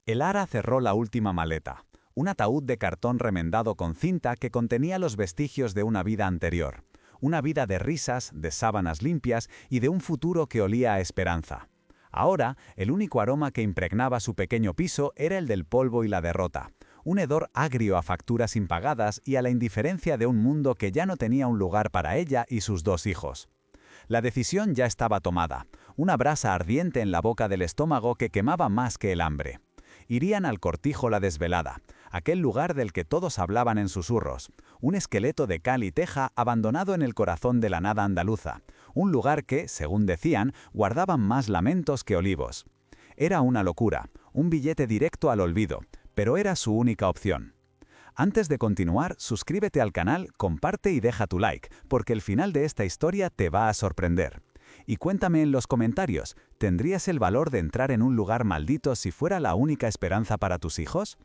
El Ara cerró la última maleta, un ataúd de cartón remendado con cinta que contenía los vestigios de una vida anterior, una vida de risas, de sábanas limpias y de un futuro que olía a esperanza. Ahora, el único aroma que impregnaba su pequeño piso era el del polvo y la derrota, un hedor agrio a facturas impagadas y a la indiferencia de un mundo que ya no tenía un lugar para ella y sus dos hijos. La decisión ya estaba tomada, una brasa ardiente en la boca del estómago que quemaba más que el hambre. Irían al Cortijo La Desvelada, aquel lugar del que todos hablaban en susurros, un esqueleto de cal y teja abandonado en el corazón de la nada andaluza, un lugar que, según decían, guardaban más lamentos que olivos. Era una locura, un billete directo al olvido, pero era su única opción. Antes de continuar, suscríbete al canal, comparte y deja tu like, porque el final de esta historia te va a sorprender. Y cuéntame en los comentarios, ¿tendrías el valor de entrar en un lugar maldito si fuera la única esperanza para tus hijos?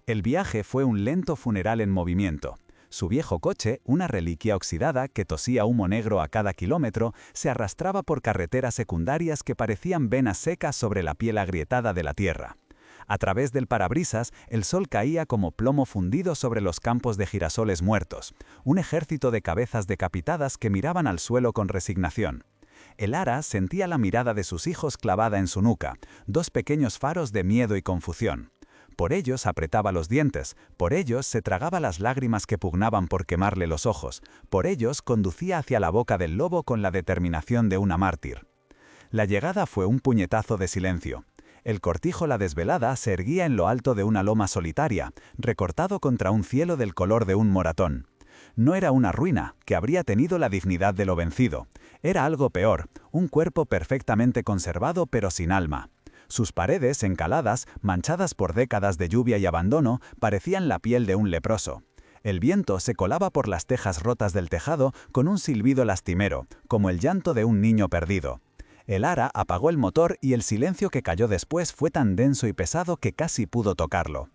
El viaje fue un lento funeral en movimiento. Su viejo coche, una reliquia oxidada que tosía humo negro a cada kilómetro, se arrastraba por carreteras secundarias que parecían venas secas sobre la piel agrietada de la tierra. A través del parabrisas, el sol caía como plomo fundido sobre los campos de girasoles muertos, un ejército de cabezas decapitadas que miraban al suelo con resignación. El Ara sentía la mirada de sus hijos clavada en su nuca, dos pequeños faros de miedo y confusión. Por ellos apretaba los dientes, por ellos se tragaba las lágrimas que pugnaban por quemarle los ojos, por ellos conducía hacia la boca del lobo con la determinación de una mártir. La llegada fue un puñetazo de silencio. El Cortijo La Desvelada se erguía en lo alto de una loma solitaria, recortado contra un cielo del color de un moratón. No era una ruina, que habría tenido la dignidad de lo vencido. Era algo peor, un cuerpo perfectamente conservado pero sin alma. Sus paredes, encaladas, manchadas por décadas de lluvia y abandono, parecían la piel de un leproso. El viento se colaba por las tejas rotas del tejado con un silbido lastimero, como el llanto de un niño perdido. El Ara apagó el motor y el silencio que cayó después fue tan denso y pesado que casi pudo tocarlo.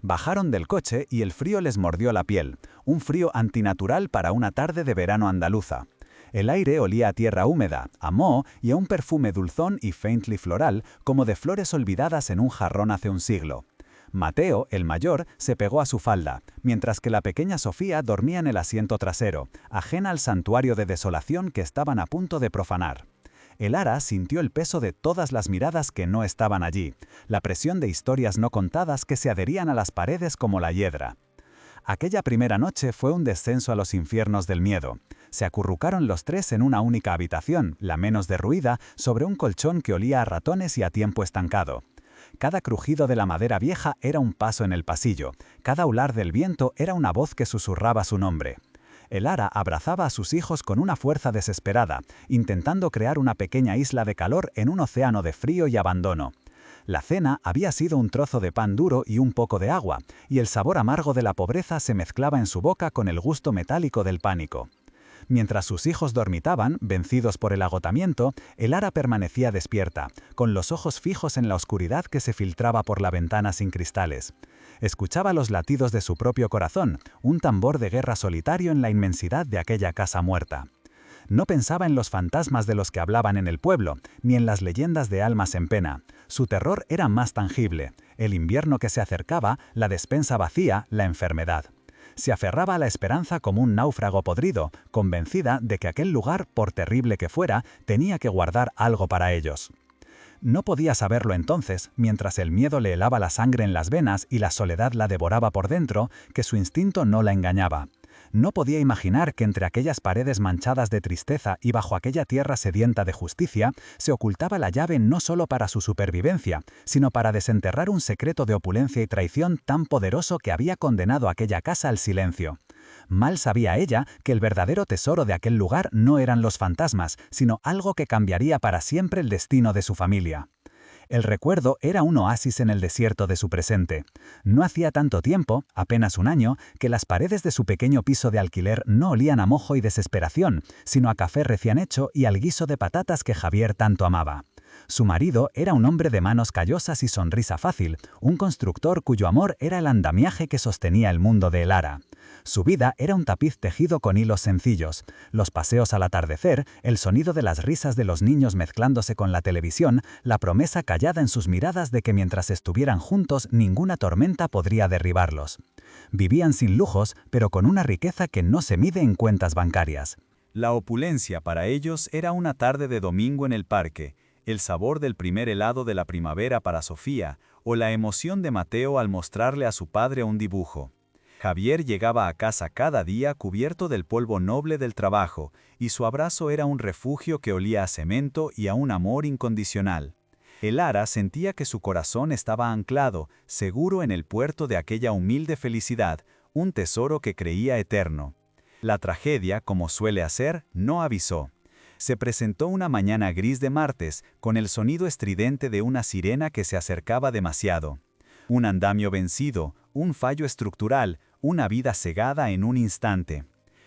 Bajaron del coche y el frío les mordió la piel, un frío antinatural para una tarde de verano andaluza. El aire olía a tierra húmeda, a moho y a un perfume dulzón y faintly floral, como de flores olvidadas en un jarrón hace un siglo. Mateo, el mayor, se pegó a su falda, mientras que la pequeña Sofía dormía en el asiento trasero, ajena al santuario de desolación que estaban a punto de profanar. El Ara sintió el peso de todas las miradas que no estaban allí, la presión de historias no contadas que se adherían a las paredes como la hiedra. Aquella primera noche fue un descenso a los infiernos del miedo. Se acurrucaron los tres en una única habitación, la menos derruida, sobre un colchón que olía a ratones y a tiempo estancado. Cada crujido de la madera vieja era un paso en el pasillo, cada ular del viento era una voz que susurraba su nombre. El Ara abrazaba a sus hijos con una fuerza desesperada, intentando crear una pequeña isla de calor en un océano de frío y abandono. La cena había sido un trozo de pan duro y un poco de agua, y el sabor amargo de la pobreza se mezclaba en su boca con el gusto metálico del pánico. Mientras sus hijos dormitaban, vencidos por el agotamiento, el Ara permanecía despierta, con los ojos fijos en la oscuridad que se filtraba por la ventana sin cristales. Escuchaba los latidos de su propio corazón, un tambor de guerra solitario en la inmensidad de aquella casa muerta. No pensaba en los fantasmas de los que hablaban en el pueblo, ni en las leyendas de almas en pena. Su terror era más tangible, el invierno que se acercaba, la despensa vacía, la enfermedad. Se aferraba a la esperanza como un náufrago podrido, convencida de que aquel lugar, por terrible que fuera, tenía que guardar algo para ellos. No podía saberlo entonces, mientras el miedo le helaba la sangre en las venas y la soledad la devoraba por dentro, que su instinto no la engañaba. No podía imaginar que entre aquellas paredes manchadas de tristeza y bajo aquella tierra sedienta de justicia, se ocultaba la llave no solo para su supervivencia, sino para desenterrar un secreto de opulencia y traición tan poderoso que había condenado aquella casa al silencio. Mal sabía ella que el verdadero tesoro de aquel lugar no eran los fantasmas, sino algo que cambiaría para siempre el destino de su familia. El recuerdo era un oasis en el desierto de su presente. No hacía tanto tiempo, apenas un año, que las paredes de su pequeño piso de alquiler no olían a mojo y desesperación, sino a café recién hecho y al guiso de patatas que Javier tanto amaba. Su marido era un hombre de manos callosas y sonrisa fácil, un constructor cuyo amor era el andamiaje que sostenía el mundo de El Ara. Su vida era un tapiz tejido con hilos sencillos. Los paseos al atardecer, el sonido de las risas de los niños mezclándose con la televisión, la promesa callada en sus miradas de que mientras estuvieran juntos ninguna tormenta podría derribarlos. Vivían sin lujos, pero con una riqueza que no se mide en cuentas bancarias. La opulencia para ellos era una tarde de domingo en el parque, el sabor del primer helado de la primavera para Sofía, o la emoción de Mateo al mostrarle a su padre un dibujo. Javier llegaba a casa cada día cubierto del polvo noble del trabajo, y su abrazo era un refugio que olía a cemento y a un amor incondicional. Lara sentía que su corazón estaba anclado, seguro en el puerto de aquella humilde felicidad, un tesoro que creía eterno. La tragedia, como suele hacer, no avisó. Se presentó una mañana gris de martes, con el sonido estridente de una sirena que se acercaba demasiado. Un andamio vencido, un fallo estructural, una vida cegada en un instante.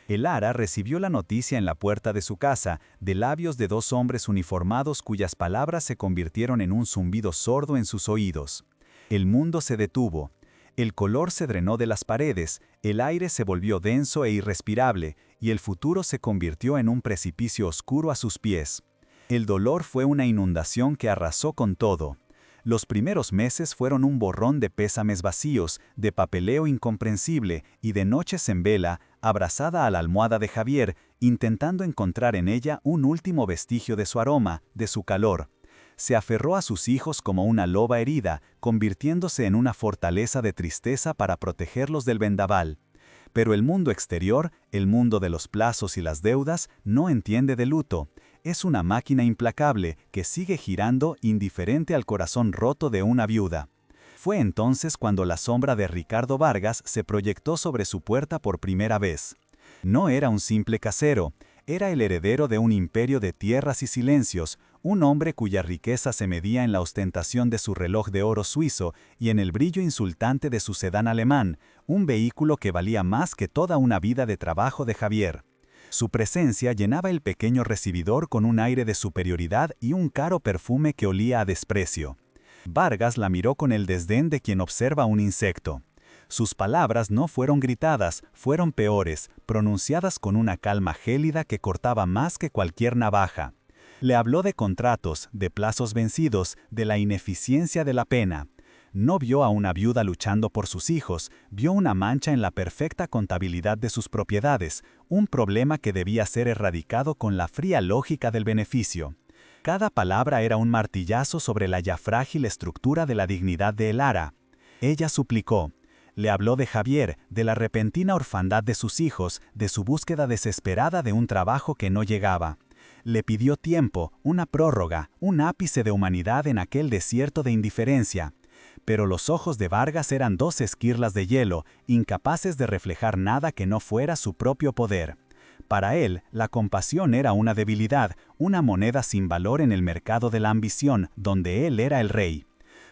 Lara recibió la noticia en la puerta de su casa, de labios de dos hombres uniformados cuyas palabras se convirtieron en un zumbido sordo en sus oídos. El mundo se detuvo. El color se drenó de las paredes, el aire se volvió denso e irrespirable, y el futuro se convirtió en un precipicio oscuro a sus pies. El dolor fue una inundación que arrasó con todo. Los primeros meses fueron un borrón de pésames vacíos, de papeleo incomprensible y de noches en vela, abrazada a la almohada de Javier, intentando encontrar en ella un último vestigio de su aroma, de su calor. Se aferró a sus hijos como una loba herida, convirtiéndose en una fortaleza de tristeza para protegerlos del vendaval. Pero el mundo exterior, el mundo de los plazos y las deudas, no entiende de luto. Es una máquina implacable que sigue girando indiferente al corazón roto de una viuda. Fue entonces cuando la sombra de Ricardo Vargas se proyectó sobre su puerta por primera vez. No era un simple casero, era el heredero de un imperio de tierras y silencios, un hombre cuya riqueza se medía en la ostentación de su reloj de oro suizo y en el brillo insultante de su sedán alemán, un vehículo que valía más que toda una vida de trabajo de Javier. Su presencia llenaba el pequeño recibidor con un aire de superioridad y un caro perfume que olía a desprecio. Vargas la miró con el desdén de quien observa un insecto. Sus palabras no fueron gritadas, fueron peores, pronunciadas con una calma gélida que cortaba más que cualquier navaja. Le habló de contratos, de plazos vencidos, de la ineficiencia de la pena. No vio a una viuda luchando por sus hijos, vio una mancha en la perfecta contabilidad de sus propiedades, un problema que debía ser erradicado con la fría lógica del beneficio. Cada palabra era un martillazo sobre la ya frágil estructura de la dignidad de Lara. Ella suplicó. Le habló de Javier, de la repentina orfandad de sus hijos, de su búsqueda desesperada de un trabajo que no llegaba. Le pidió tiempo, una prórroga, un ápice de humanidad en aquel desierto de indiferencia. Pero los ojos de Vargas eran dos esquirlas de hielo, incapaces de reflejar nada que no fuera su propio poder. Para él, la compasión era una debilidad, una moneda sin valor en el mercado de la ambición, donde él era el rey.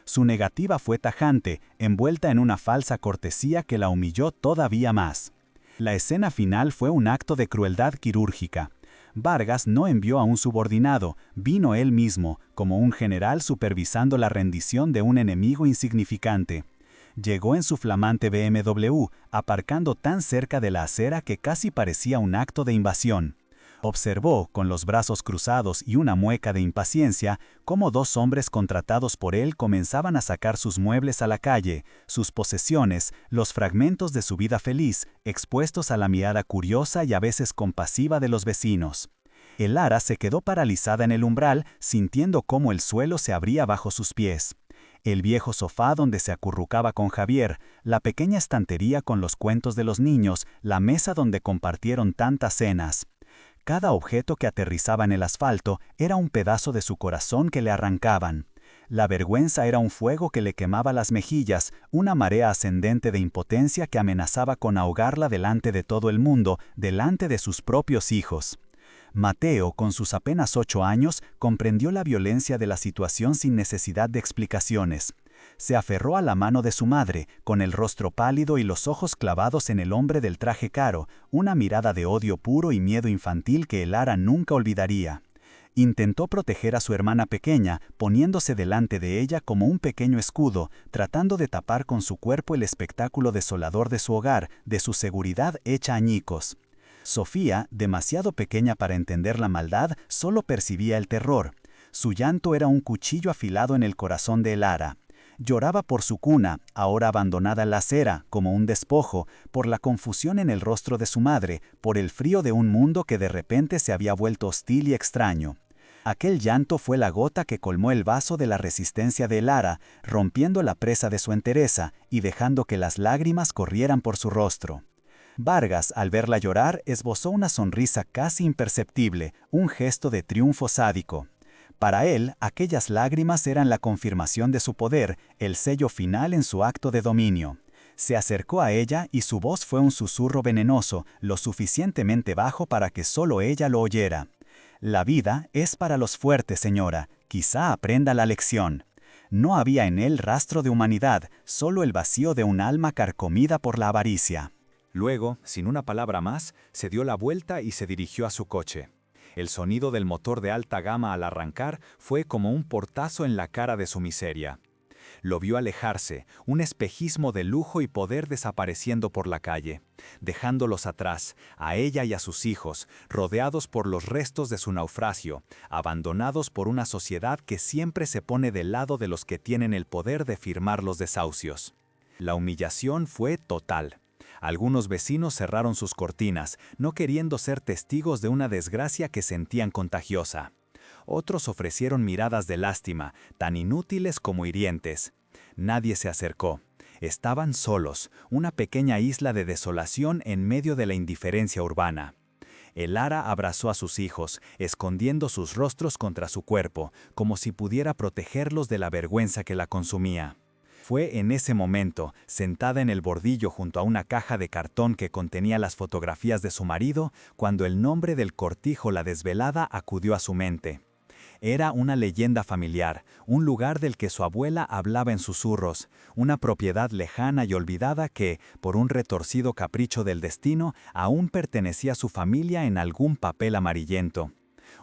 Su negativa fue tajante, envuelta en una falsa cortesía que la humilló todavía más. La escena final fue un acto de crueldad quirúrgica. Vargas no envió a un subordinado, vino él mismo, como un general supervisando la rendición de un enemigo insignificante. Llegó en su flamante BMW, aparcando tan cerca de la acera que casi parecía un acto de invasión. Observó, con los brazos cruzados y una mueca de impaciencia, cómo dos hombres contratados por él comenzaban a sacar sus muebles a la calle, sus posesiones, los fragmentos de su vida feliz, expuestos a la mirada curiosa y a veces compasiva de los vecinos. Lara se quedó paralizada en el umbral, sintiendo cómo el suelo se abría bajo sus pies. El viejo sofá donde se acurrucaba con Javier, la pequeña estantería con los cuentos de los niños, la mesa donde compartieron tantas cenas. Cada objeto que aterrizaba en el asfalto era un pedazo de su corazón que le arrancaban. La vergüenza era un fuego que le quemaba las mejillas, una marea ascendente de impotencia que amenazaba con ahogarla delante de todo el mundo, delante de sus propios hijos. Mateo, con sus apenas 8 años, comprendió la violencia de la situación sin necesidad de explicaciones. Se aferró a la mano de su madre, con el rostro pálido y los ojos clavados en el hombre del traje caro, una mirada de odio puro y miedo infantil que Lara nunca olvidaría. Intentó proteger a su hermana pequeña, poniéndose delante de ella como un pequeño escudo, tratando de tapar con su cuerpo el espectáculo desolador de su hogar, de su seguridad hecha añicos. Sofía, demasiado pequeña para entender la maldad, solo percibía el terror. Su llanto era un cuchillo afilado en el corazón de Elara. Lloraba por su cuna, ahora abandonada en la acera, como un despojo, por la confusión en el rostro de su madre, por el frío de un mundo que de repente se había vuelto hostil y extraño. Aquel llanto fue la gota que colmó el vaso de la resistencia de Elara, rompiendo la presa de su entereza y dejando que las lágrimas corrieran por su rostro. Vargas, al verla llorar, esbozó una sonrisa casi imperceptible, un gesto de triunfo sádico. Para él, aquellas lágrimas eran la confirmación de su poder, el sello final en su acto de dominio. Se acercó a ella y su voz fue un susurro venenoso, lo suficientemente bajo para que solo ella lo oyera. La vida es para los fuertes, señora. Quizá aprenda la lección. No había en él rastro de humanidad, solo el vacío de un alma carcomida por la avaricia. Luego, sin una palabra más, se dio la vuelta y se dirigió a su coche. El sonido del motor de alta gama al arrancar fue como un portazo en la cara de su miseria. Lo vio alejarse, un espejismo de lujo y poder desapareciendo por la calle, dejándolos atrás, a ella y a sus hijos, rodeados por los restos de su naufragio, abandonados por una sociedad que siempre se pone del lado de los que tienen el poder de firmar los desahucios. La humillación fue total. Algunos vecinos cerraron sus cortinas, no queriendo ser testigos de una desgracia que sentían contagiosa. Otros ofrecieron miradas de lástima, tan inútiles como hirientes. Nadie se acercó. Estaban solos, una pequeña isla de desolación en medio de la indiferencia urbana. Elara abrazó a sus hijos, escondiendo sus rostros contra su cuerpo, como si pudiera protegerlos de la vergüenza que la consumía. Fue en ese momento, sentada en el bordillo junto a una caja de cartón que contenía las fotografías de su marido, cuando el nombre del cortijo La Desvelada acudió a su mente. Era una leyenda familiar, un lugar del que su abuela hablaba en susurros, una propiedad lejana y olvidada que, por un retorcido capricho del destino, aún pertenecía a su familia en algún papel amarillento.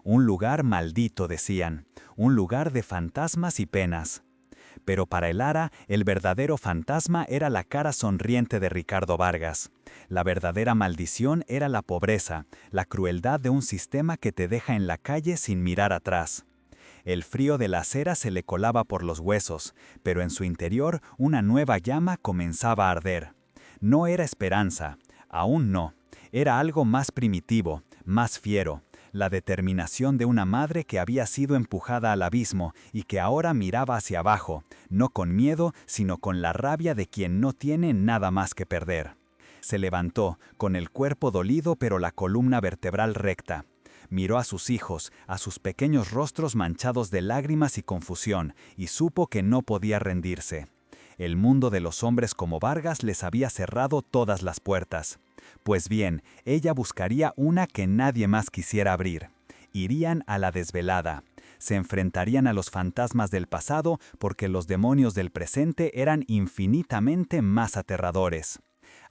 Un lugar maldito, decían, un lugar de fantasmas y penas. Pero para Elara, el verdadero fantasma era la cara sonriente de Ricardo Vargas. La verdadera maldición era la pobreza, la crueldad de un sistema que te deja en la calle sin mirar atrás. El frío de la acera se le colaba por los huesos, pero en su interior una nueva llama comenzaba a arder. No era esperanza, aún no. Era algo más primitivo, más fiero. La determinación de una madre que había sido empujada al abismo y que ahora miraba hacia abajo, no con miedo, sino con la rabia de quien no tiene nada más que perder. Se levantó, con el cuerpo dolido pero la columna vertebral recta. Miró a sus hijos, a sus pequeños rostros manchados de lágrimas y confusión, y supo que no podía rendirse. El mundo de los hombres como Vargas les había cerrado todas las puertas. Pues bien, ella buscaría una que nadie más quisiera abrir. Irían a la desvelada. Se enfrentarían a los fantasmas del pasado porque los demonios del presente eran infinitamente más aterradores.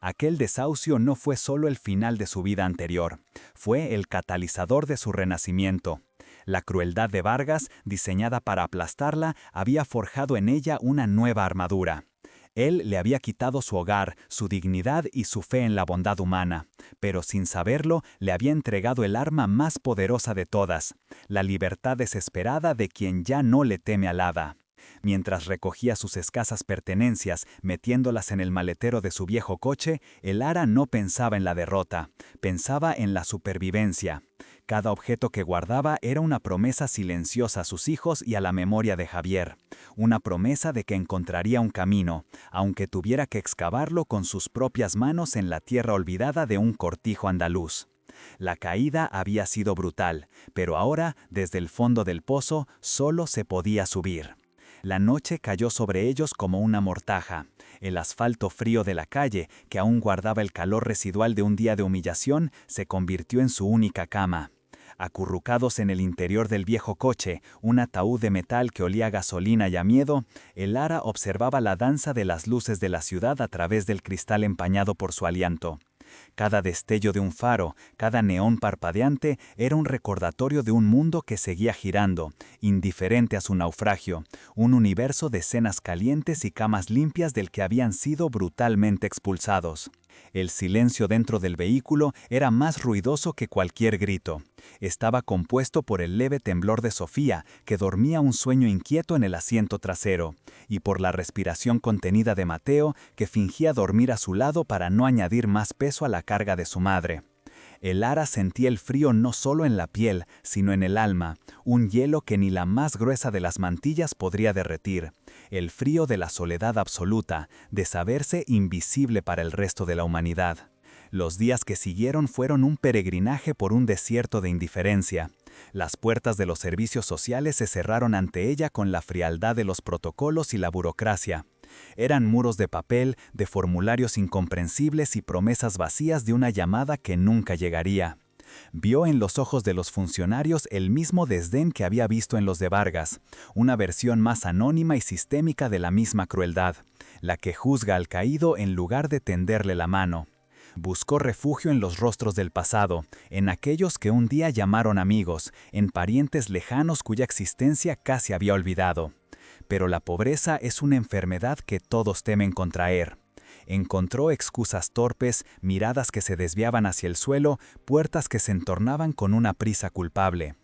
Aquel desahucio no fue solo el final de su vida anterior, fue el catalizador de su renacimiento. La crueldad de Vargas, diseñada para aplastarla, había forjado en ella una nueva armadura. Él le había quitado su hogar, su dignidad y su fe en la bondad humana, pero sin saberlo le había entregado el arma más poderosa de todas, la libertad desesperada de quien ya no le teme al hada. Mientras recogía sus escasas pertenencias, metiéndolas en el maletero de su viejo coche, Elara no pensaba en la derrota, pensaba en la supervivencia. Cada objeto que guardaba era una promesa silenciosa a sus hijos y a la memoria de Javier. Una promesa de que encontraría un camino, aunque tuviera que excavarlo con sus propias manos en la tierra olvidada de un cortijo andaluz. La caída había sido brutal, pero ahora, desde el fondo del pozo, solo se podía subir. La noche cayó sobre ellos como una mortaja. El asfalto frío de la calle, que aún guardaba el calor residual de un día de humillación, se convirtió en su única cama. Acurrucados en el interior del viejo coche, un ataúd de metal que olía a gasolina y a miedo, Elara observaba la danza de las luces de la ciudad a través del cristal empañado por su aliento. Cada destello de un faro, cada neón parpadeante era un recordatorio de un mundo que seguía girando, indiferente a su naufragio, un universo de escenas calientes y camas limpias del que habían sido brutalmente expulsados. El silencio dentro del vehículo era más ruidoso que cualquier grito. Estaba compuesto por el leve temblor de Sofía, que dormía un sueño inquieto en el asiento trasero, y por la respiración contenida de Mateo, que fingía dormir a su lado para no añadir más peso a la carga de su madre. Elara sentía el frío no solo en la piel, sino en el alma, un hielo que ni la más gruesa de las mantillas podría derretir, el frío de la soledad absoluta, de saberse invisible para el resto de la humanidad. Los días que siguieron fueron un peregrinaje por un desierto de indiferencia. Las puertas de los servicios sociales se cerraron ante ella con la frialdad de los protocolos y la burocracia. Eran muros de papel, de formularios incomprensibles y promesas vacías de una llamada que nunca llegaría. Vio en los ojos de los funcionarios el mismo desdén que había visto en los de Vargas, una versión más anónima y sistémica de la misma crueldad, la que juzga al caído en lugar de tenderle la mano. Buscó refugio en los rostros del pasado, en aquellos que un día llamaron amigos, en parientes lejanos cuya existencia casi había olvidado. Pero la pobreza es una enfermedad que todos temen contraer. Encontró excusas torpes, miradas que se desviaban hacia el suelo, puertas que se entornaban con una prisa culpable.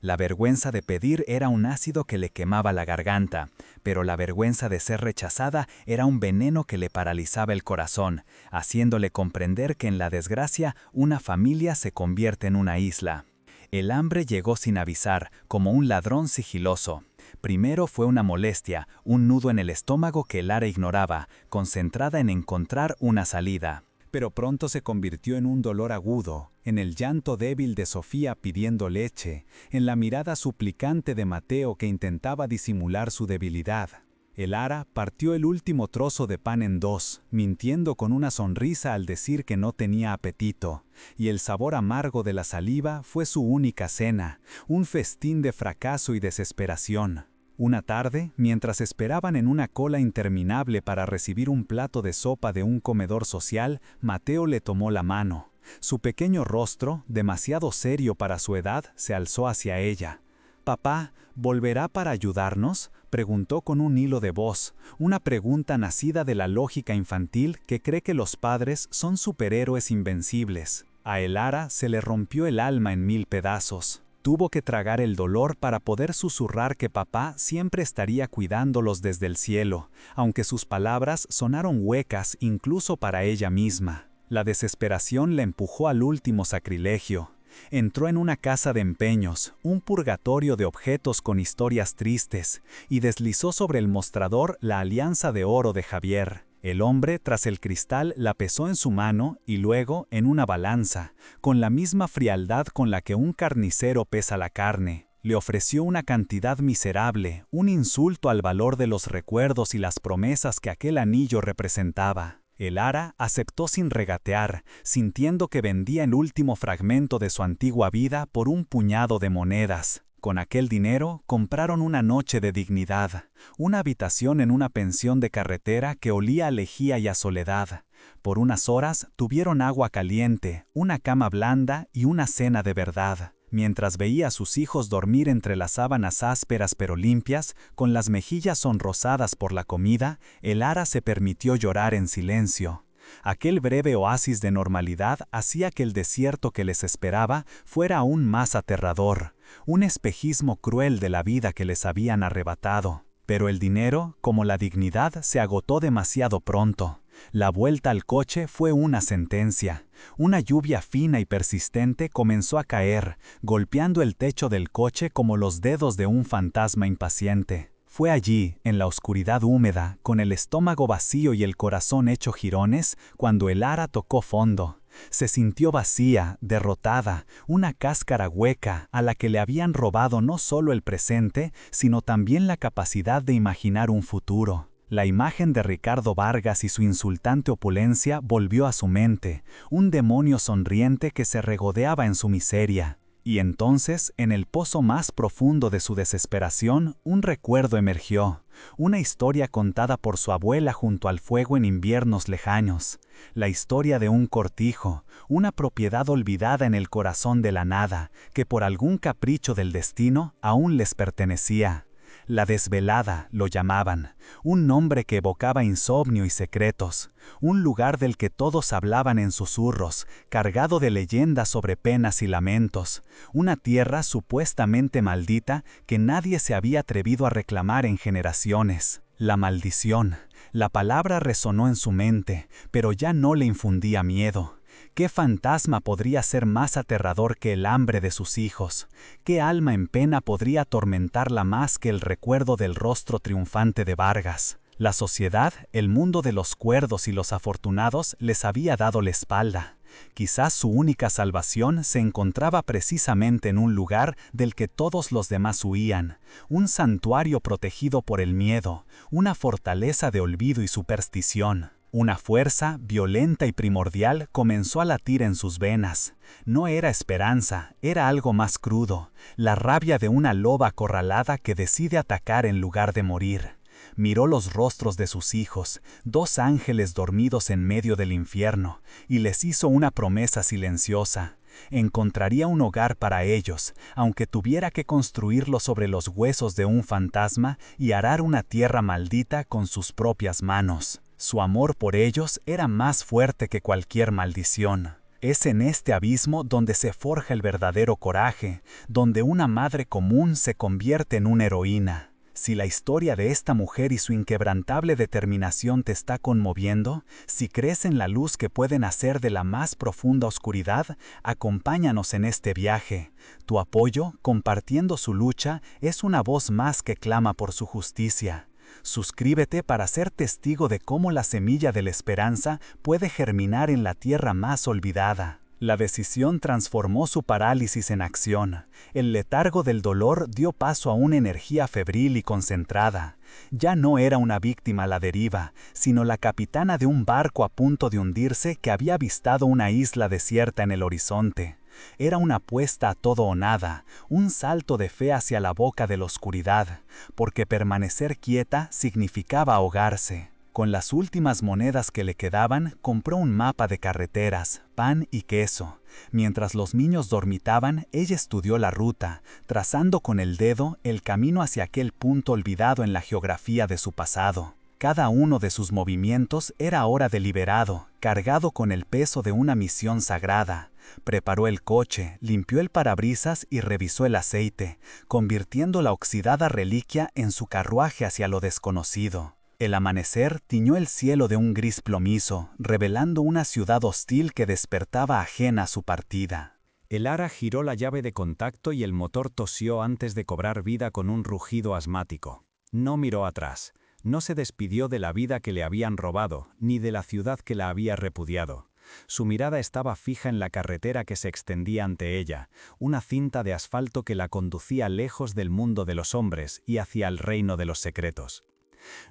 La vergüenza de pedir era un ácido que le quemaba la garganta, pero la vergüenza de ser rechazada era un veneno que le paralizaba el corazón, haciéndole comprender que en la desgracia una familia se convierte en una isla. El hambre llegó sin avisar, como un ladrón sigiloso. Primero fue una molestia, un nudo en el estómago que Elara ignoraba, concentrada en encontrar una salida. Pero pronto se convirtió en un dolor agudo, en el llanto débil de Sofía pidiendo leche, en la mirada suplicante de Mateo que intentaba disimular su debilidad. Elara partió el último trozo de pan en dos, mintiendo con una sonrisa al decir que no tenía apetito, y el sabor amargo de la saliva fue su única cena, un festín de fracaso y desesperación. Una tarde, mientras esperaban en una cola interminable para recibir un plato de sopa de un comedor social, Mateo le tomó la mano. Su pequeño rostro, demasiado serio para su edad, se alzó hacia ella. «Papá, ¿volverá para ayudarnos?», preguntó con un hilo de voz, una pregunta nacida de la lógica infantil que cree que los padres son superhéroes invencibles. A Elara se le rompió el alma en 1000 pedazos. Tuvo que tragar el dolor para poder susurrar que papá siempre estaría cuidándolos desde el cielo, aunque sus palabras sonaron huecas incluso para ella misma. La desesperación la empujó al último sacrilegio. Entró en una casa de empeños, un purgatorio de objetos con historias tristes, y deslizó sobre el mostrador la alianza de oro de Javier. El hombre, tras el cristal, la pesó en su mano y luego en una balanza, con la misma frialdad con la que un carnicero pesa la carne. Le ofreció una cantidad miserable, un insulto al valor de los recuerdos y las promesas que aquel anillo representaba. Elara aceptó sin regatear, sintiendo que vendía el último fragmento de su antigua vida por un puñado de monedas. Con aquel dinero compraron una noche de dignidad, una habitación en una pensión de carretera que olía a lejía y a soledad. Por unas horas tuvieron agua caliente, una cama blanda y una cena de verdad. Mientras veía a sus hijos dormir entre las sábanas ásperas pero limpias, con las mejillas sonrosadas por la comida, Elara se permitió llorar en silencio. Aquel breve oasis de normalidad hacía que el desierto que les esperaba fuera aún más aterrador, un espejismo cruel de la vida que les habían arrebatado. Pero el dinero, como la dignidad, se agotó demasiado pronto. La vuelta al coche fue una sentencia. Una lluvia fina y persistente comenzó a caer, golpeando el techo del coche como los dedos de un fantasma impaciente. Fue allí, en la oscuridad húmeda, con el estómago vacío y el corazón hecho jirones, cuando Elara tocó fondo. Se sintió vacía, derrotada, una cáscara hueca a la que le habían robado no solo el presente, sino también la capacidad de imaginar un futuro. La imagen de Ricardo Vargas y su insultante opulencia volvió a su mente, un demonio sonriente que se regodeaba en su miseria. Y entonces, en el pozo más profundo de su desesperación, un recuerdo emergió, una historia contada por su abuela junto al fuego en inviernos lejanos, la historia de un cortijo, una propiedad olvidada en el corazón de la nada, que por algún capricho del destino aún les pertenecía. La desvelada lo llamaban, un nombre que evocaba insomnio y secretos, un lugar del que todos hablaban en susurros, cargado de leyendas sobre penas y lamentos, una tierra supuestamente maldita que nadie se había atrevido a reclamar en generaciones. La maldición, la palabra resonó en su mente, pero ya no le infundía miedo. ¿Qué fantasma podría ser más aterrador que el hambre de sus hijos? ¿Qué alma en pena podría atormentarla más que el recuerdo del rostro triunfante de Vargas? La sociedad, el mundo de los cuerdos y los afortunados les había dado la espalda. Quizás su única salvación se encontraba precisamente en un lugar del que todos los demás huían, un santuario protegido por el miedo, una fortaleza de olvido y superstición. Una fuerza, violenta y primordial, comenzó a latir en sus venas. No era esperanza, era algo más crudo, la rabia de una loba acorralada que decide atacar en lugar de morir. Miró los rostros de sus hijos, dos ángeles dormidos en medio del infierno, y les hizo una promesa silenciosa. Encontraría un hogar para ellos, aunque tuviera que construirlo sobre los huesos de un fantasma y arar una tierra maldita con sus propias manos. Su amor por ellos era más fuerte que cualquier maldición. Es en este abismo donde se forja el verdadero coraje, donde una madre común se convierte en una heroína. Si la historia de esta mujer y su inquebrantable determinación te está conmoviendo, si crees en la luz que puede nacer de la más profunda oscuridad, acompáñanos en este viaje. Tu apoyo, compartiendo su lucha, es una voz más que clama por su justicia. Suscríbete para ser testigo de cómo la semilla de la esperanza puede germinar en la tierra más olvidada. La decisión transformó su parálisis en acción. El letargo del dolor dio paso a una energía febril y concentrada. Ya no era una víctima a la deriva, sino la capitana de un barco a punto de hundirse que había avistado una isla desierta en el horizonte. Era una apuesta a todo o nada, un salto de fe hacia la boca de la oscuridad, porque permanecer quieta significaba ahogarse. Con las últimas monedas que le quedaban, compró un mapa de carreteras, pan y queso. Mientras los niños dormitaban, ella estudió la ruta, trazando con el dedo el camino hacia aquel punto olvidado en la geografía de su pasado. Cada uno de sus movimientos era ahora deliberado, cargado con el peso de una misión sagrada. Preparó el coche, limpió el parabrisas y revisó el aceite, convirtiendo la oxidada reliquia en su carruaje hacia lo desconocido. El amanecer tiñó el cielo de un gris plomizo, revelando una ciudad hostil que despertaba ajena a su partida. El ara giró la llave de contacto y el motor tosió antes de cobrar vida con un rugido asmático. No miró atrás. No se despidió de la vida que le habían robado, ni de la ciudad que la había repudiado. Su mirada estaba fija en la carretera que se extendía ante ella, una cinta de asfalto que la conducía lejos del mundo de los hombres y hacia el reino de los secretos.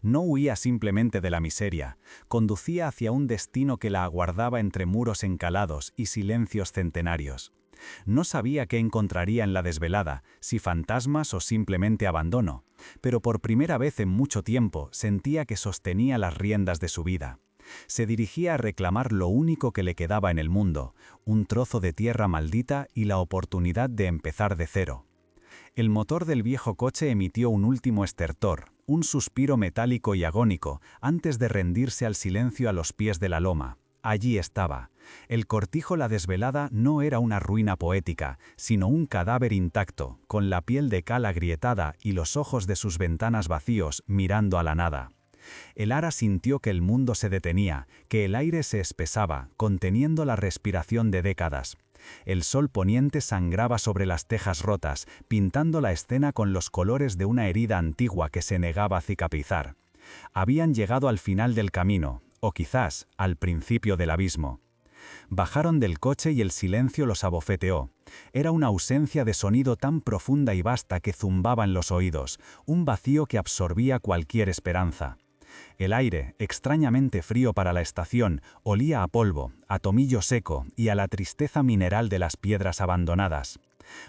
No huía simplemente de la miseria, conducía hacia un destino que la aguardaba entre muros encalados y silencios centenarios. No sabía qué encontraría en la desvelada, si fantasmas o simplemente abandono, pero por primera vez en mucho tiempo sentía que sostenía las riendas de su vida. Se dirigía a reclamar lo único que le quedaba en el mundo, un trozo de tierra maldita y la oportunidad de empezar de cero. El motor del viejo coche emitió un último estertor, un suspiro metálico y agónico, antes de rendirse al silencio a los pies de la loma. Allí estaba. El cortijo La Desvelada no era una ruina poética, sino un cadáver intacto, con la piel de cal agrietada y los ojos de sus ventanas vacíos, mirando a la nada. El ara sintió que el mundo se detenía, que el aire se espesaba, conteniendo la respiración de décadas. El sol poniente sangraba sobre las tejas rotas, pintando la escena con los colores de una herida antigua que se negaba a cicatrizar. Habían llegado al final del camino, o quizás al principio del abismo. Bajaron del coche y el silencio los abofeteó. Era una ausencia de sonido tan profunda y vasta que zumbaba en los oídos, un vacío que absorbía cualquier esperanza. El aire, extrañamente frío para la estación, olía a polvo, a tomillo seco y a la tristeza mineral de las piedras abandonadas.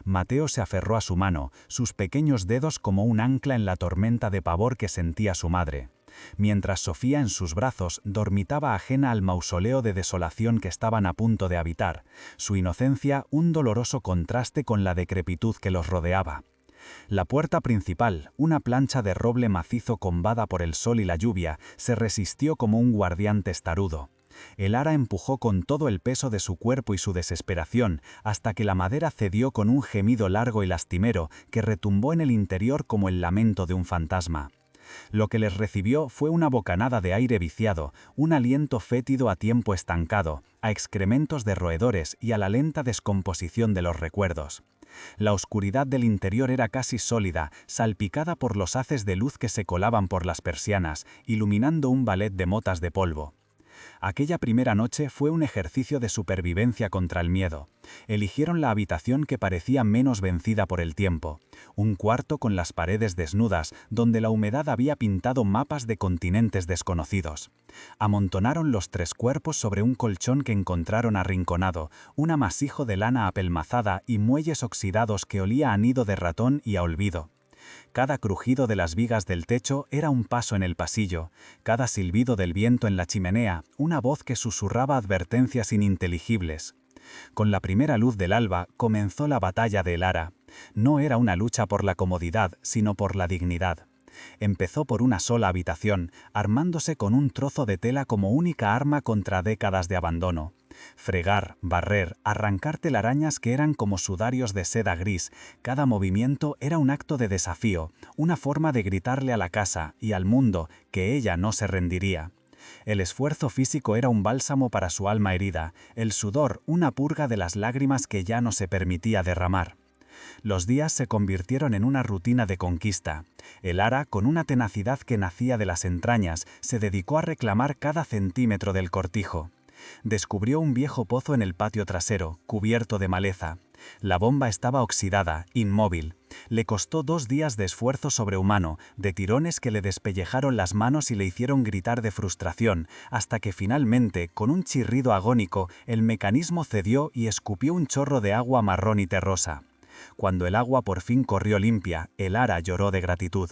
Mateo se aferró a su mano, sus pequeños dedos como un ancla en la tormenta de pavor que sentía su madre. Mientras Sofía en sus brazos dormitaba ajena al mausoleo de desolación que estaban a punto de habitar, su inocencia un doloroso contraste con la decrepitud que los rodeaba. La puerta principal, una plancha de roble macizo combada por el sol y la lluvia, se resistió como un guardián testarudo. El ara empujó con todo el peso de su cuerpo y su desesperación, hasta que la madera cedió con un gemido largo y lastimero que retumbó en el interior como el lamento de un fantasma. Lo que les recibió fue una bocanada de aire viciado, un aliento fétido a tiempo estancado, a excrementos de roedores y a la lenta descomposición de los recuerdos. La oscuridad del interior era casi sólida, salpicada por los haces de luz que se colaban por las persianas, iluminando un ballet de motas de polvo. Aquella primera noche fue un ejercicio de supervivencia contra el miedo. Eligieron la habitación que parecía menos vencida por el tiempo, un cuarto con las paredes desnudas, donde la humedad había pintado mapas de continentes desconocidos. Amontonaron los 3 cuerpos sobre un colchón que encontraron arrinconado, un amasijo de lana apelmazada y muelles oxidados que olía a nido de ratón y a olvido. Cada crujido de las vigas del techo era un paso en el pasillo, cada silbido del viento en la chimenea, una voz que susurraba advertencias ininteligibles. Con la primera luz del alba comenzó la batalla de El Ara. No era una lucha por la comodidad, sino por la dignidad. Empezó por una sola habitación, armándose con un trozo de tela como única arma contra décadas de abandono. Fregar, barrer, arrancar telarañas que eran como sudarios de seda gris, cada movimiento era un acto de desafío, una forma de gritarle a la casa y al mundo que ella no se rendiría. El esfuerzo físico era un bálsamo para su alma herida, el sudor una purga de las lágrimas que ya no se permitía derramar. Los días se convirtieron en una rutina de conquista. El ara, con una tenacidad que nacía de las entrañas, se dedicó a reclamar cada centímetro del cortijo. Descubrió un viejo pozo en el patio trasero, cubierto de maleza. La bomba estaba oxidada, inmóvil. Le costó 2 días de esfuerzo sobrehumano, de tirones que le despellejaron las manos y le hicieron gritar de frustración, hasta que finalmente, con un chirrido agónico, el mecanismo cedió y escupió un chorro de agua marrón y terrosa. Cuando el agua por fin corrió limpia, el ara lloró de gratitud.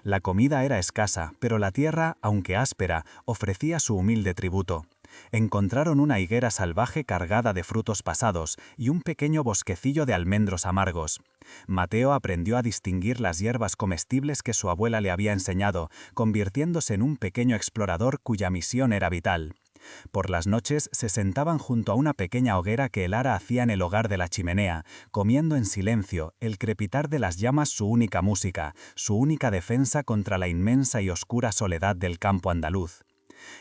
La comida era escasa, pero la tierra, aunque áspera, ofrecía su humilde tributo. Encontraron una higuera salvaje cargada de frutos pasados y un pequeño bosquecillo de almendros amargos. Mateo aprendió a distinguir las hierbas comestibles que su abuela le había enseñado, convirtiéndose en un pequeño explorador cuya misión era vital. Por las noches se sentaban junto a una pequeña hoguera que el ara hacía en el hogar de la chimenea, comiendo en silencio, el crepitar de las llamas su única música, su única defensa contra la inmensa y oscura soledad del campo andaluz.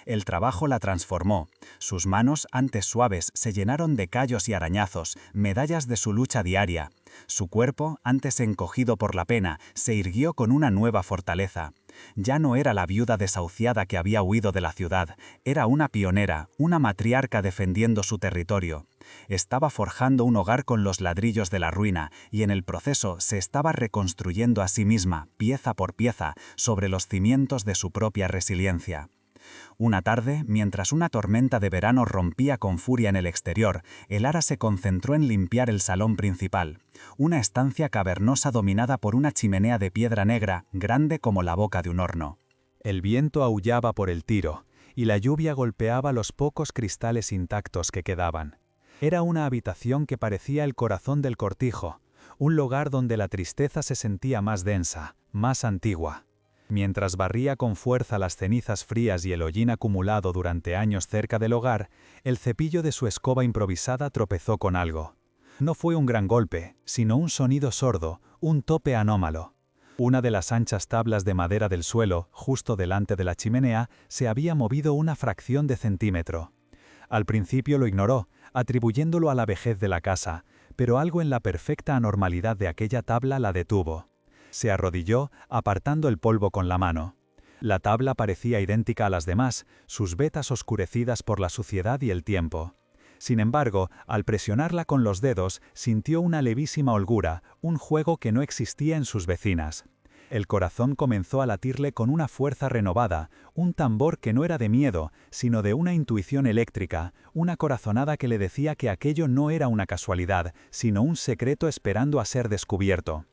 El trabajo la transformó. Sus manos, antes suaves, se llenaron de callos y arañazos, medallas de su lucha diaria. Su cuerpo, antes encogido por la pena, se irguió con una nueva fortaleza. Ya no era la viuda desahuciada que había huido de la ciudad, era una pionera, una matriarca defendiendo su territorio. Estaba forjando un hogar con los ladrillos de la ruina, y en el proceso se estaba reconstruyendo a sí misma, pieza por pieza, sobre los cimientos de su propia resiliencia. Una tarde, mientras una tormenta de verano rompía con furia en el exterior, el ara se concentró en limpiar el salón principal, una estancia cavernosa dominada por una chimenea de piedra negra, grande como la boca de un horno. El viento aullaba por el tiro, y la lluvia golpeaba los pocos cristales intactos que quedaban. Era una habitación que parecía el corazón del cortijo, un lugar donde la tristeza se sentía más densa, más antigua. Mientras barría con fuerza las cenizas frías y el hollín acumulado durante años cerca del hogar, el cepillo de su escoba improvisada tropezó con algo. No fue un gran golpe, sino un sonido sordo, un tope anómalo. Una de las anchas tablas de madera del suelo, justo delante de la chimenea, se había movido una fracción de centímetro. Al principio lo ignoró, atribuyéndolo a la vejez de la casa, pero algo en la perfecta anormalidad de aquella tabla la detuvo. Se arrodilló, apartando el polvo con la mano. La tabla parecía idéntica a las demás, sus vetas oscurecidas por la suciedad y el tiempo. Sin embargo, al presionarla con los dedos, sintió una levísima holgura, un juego que no existía en sus vecinas. El corazón comenzó a latirle con una fuerza renovada, un tambor que no era de miedo, sino de una intuición eléctrica, una corazonada que le decía que aquello no era una casualidad, sino un secreto esperando a ser descubierto.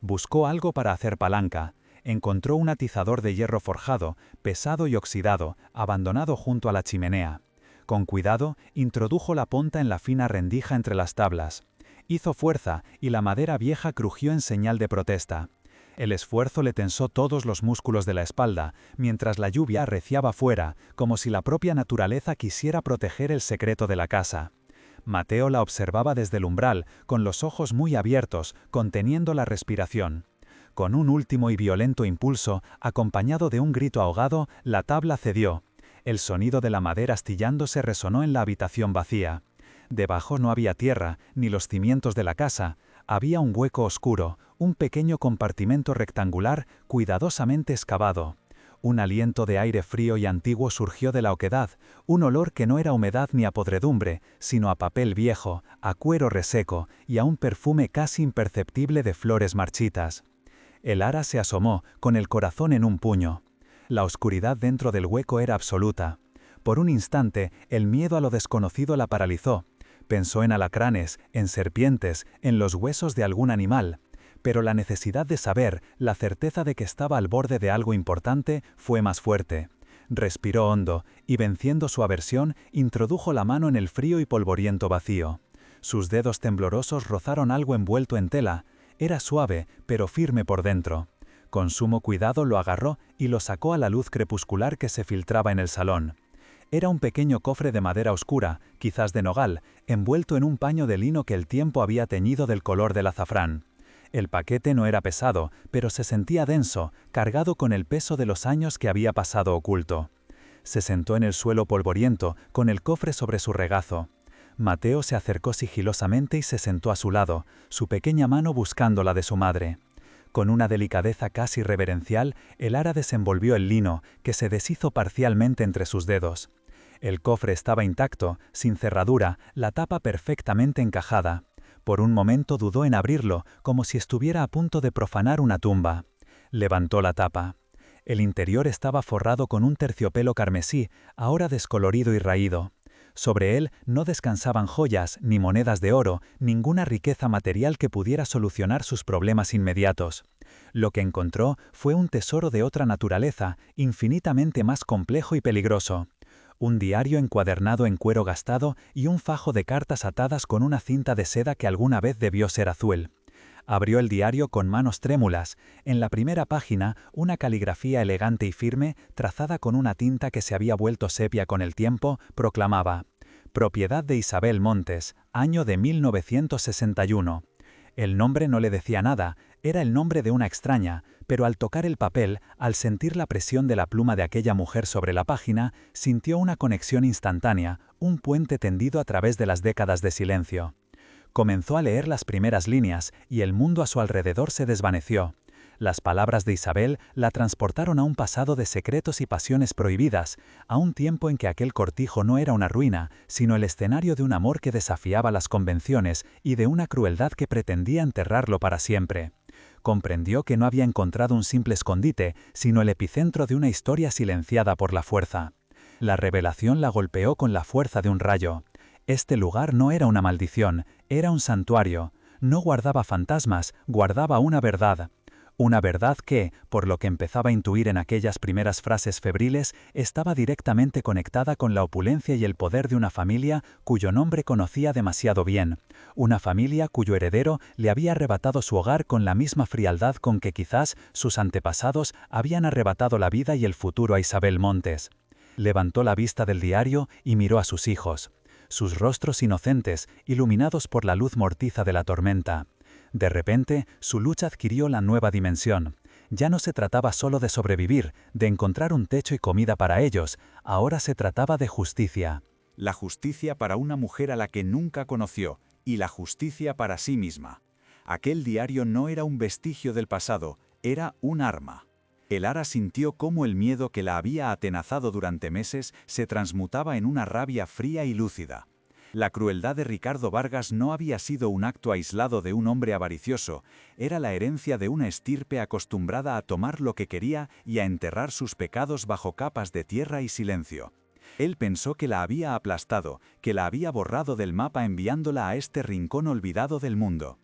Buscó algo para hacer palanca. Encontró un atizador de hierro forjado, pesado y oxidado, abandonado junto a la chimenea. Con cuidado, introdujo la punta en la fina rendija entre las tablas. Hizo fuerza y la madera vieja crujió en señal de protesta. El esfuerzo le tensó todos los músculos de la espalda, mientras la lluvia arreciaba fuera, como si la propia naturaleza quisiera proteger el secreto de la casa. Mateo la observaba desde el umbral, con los ojos muy abiertos, conteniendo la respiración. Con un último y violento impulso, acompañado de un grito ahogado, la tabla cedió. El sonido de la madera astillándose resonó en la habitación vacía. Debajo no había tierra, ni los cimientos de la casa. Había un hueco oscuro, un pequeño compartimento rectangular, cuidadosamente excavado. Un aliento de aire frío y antiguo surgió de la oquedad, un olor que no era humedad ni a podredumbre, sino a papel viejo, a cuero reseco y a un perfume casi imperceptible de flores marchitas. El ara se asomó, con el corazón en un puño. La oscuridad dentro del hueco era absoluta. Por un instante, el miedo a lo desconocido la paralizó. Pensó en alacranes, en serpientes, en los huesos de algún animal. Pero la necesidad de saber, la certeza de que estaba al borde de algo importante, fue más fuerte. Respiró hondo, y venciendo su aversión, introdujo la mano en el frío y polvoriento vacío. Sus dedos temblorosos rozaron algo envuelto en tela. Era suave, pero firme por dentro. Con sumo cuidado lo agarró y lo sacó a la luz crepuscular que se filtraba en el salón. Era un pequeño cofre de madera oscura, quizás de nogal, envuelto en un paño de lino que el tiempo había teñido del color del azafrán. El paquete no era pesado, pero se sentía denso, cargado con el peso de los años que había pasado oculto. Se sentó en el suelo polvoriento, con el cofre sobre su regazo. Mateo se acercó sigilosamente y se sentó a su lado, su pequeña mano buscando la de su madre. Con una delicadeza casi reverencial, el ara desenvolvió el lino, que se deshizo parcialmente entre sus dedos. El cofre estaba intacto, sin cerradura, la tapa perfectamente encajada. Por un momento dudó en abrirlo, como si estuviera a punto de profanar una tumba. Levantó la tapa. El interior estaba forrado con un terciopelo carmesí, ahora descolorido y raído. Sobre él no descansaban joyas, ni monedas de oro, ninguna riqueza material que pudiera solucionar sus problemas inmediatos. Lo que encontró fue un tesoro de otra naturaleza, infinitamente más complejo y peligroso. Un diario encuadernado en cuero gastado y un fajo de cartas atadas con una cinta de seda que alguna vez debió ser azul. Abrió el diario con manos trémulas. En la primera página, una caligrafía elegante y firme, trazada con una tinta que se había vuelto sepia con el tiempo, proclamaba: «Propiedad de Isabel Montes, año de 1961». El nombre no le decía nada, era el nombre de una extraña, pero al tocar el papel, al sentir la presión de la pluma de aquella mujer sobre la página, sintió una conexión instantánea, un puente tendido a través de las décadas de silencio. Comenzó a leer las primeras líneas, y el mundo a su alrededor se desvaneció. Las palabras de Isabel la transportaron a un pasado de secretos y pasiones prohibidas, a un tiempo en que aquel cortijo no era una ruina, sino el escenario de un amor que desafiaba las convenciones y de una crueldad que pretendía enterrarlo para siempre. Comprendió que no había encontrado un simple escondite, sino el epicentro de una historia silenciada por la fuerza. La revelación la golpeó con la fuerza de un rayo. Este lugar no era una maldición, era un santuario. No guardaba fantasmas, guardaba una verdad. Una verdad que, por lo que empezaba a intuir en aquellas primeras frases febriles, estaba directamente conectada con la opulencia y el poder de una familia cuyo nombre conocía demasiado bien. Una familia cuyo heredero le había arrebatado su hogar con la misma frialdad con que quizás sus antepasados habían arrebatado la vida y el futuro a Isabel Montes. Levantó la vista del diario y miró a sus hijos. Sus rostros inocentes, iluminados por la luz mortiza de la tormenta. De repente, su lucha adquirió la nueva dimensión. Ya no se trataba solo de sobrevivir, de encontrar un techo y comida para ellos, ahora se trataba de justicia. La justicia para una mujer a la que nunca conoció, y la justicia para sí misma. Aquel diario no era un vestigio del pasado, era un arma. El ara sintió cómo el miedo que la había atenazado durante meses se transmutaba en una rabia fría y lúcida. La crueldad de Ricardo Vargas no había sido un acto aislado de un hombre avaricioso, era la herencia de una estirpe acostumbrada a tomar lo que quería y a enterrar sus pecados bajo capas de tierra y silencio. Él pensó que la había aplastado, que la había borrado del mapa enviándola a este rincón olvidado del mundo.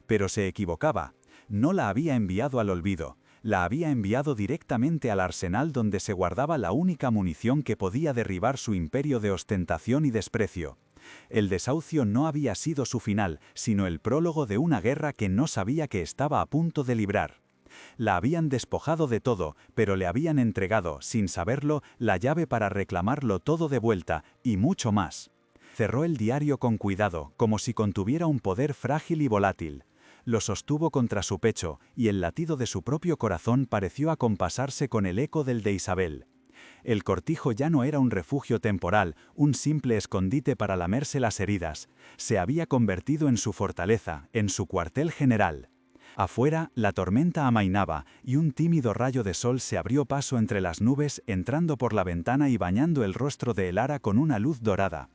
Pero se equivocaba, no la había enviado al olvido, la había enviado directamente al arsenal donde se guardaba la única munición que podía derribar su imperio de ostentación y desprecio. El desahucio no había sido su final, sino el prólogo de una guerra que no sabía que estaba a punto de librar. La habían despojado de todo, pero le habían entregado, sin saberlo, la llave para reclamarlo todo de vuelta, y mucho más. Cerró el diario con cuidado, como si contuviera un poder frágil y volátil. Lo sostuvo contra su pecho, y el latido de su propio corazón pareció acompasarse con el eco del de Isabel. El cortijo ya no era un refugio temporal, un simple escondite para lamerse las heridas. Se había convertido en su fortaleza, en su cuartel general. Afuera, la tormenta amainaba, y un tímido rayo de sol se abrió paso entre las nubes, entrando por la ventana y bañando el rostro de Elara con una luz dorada.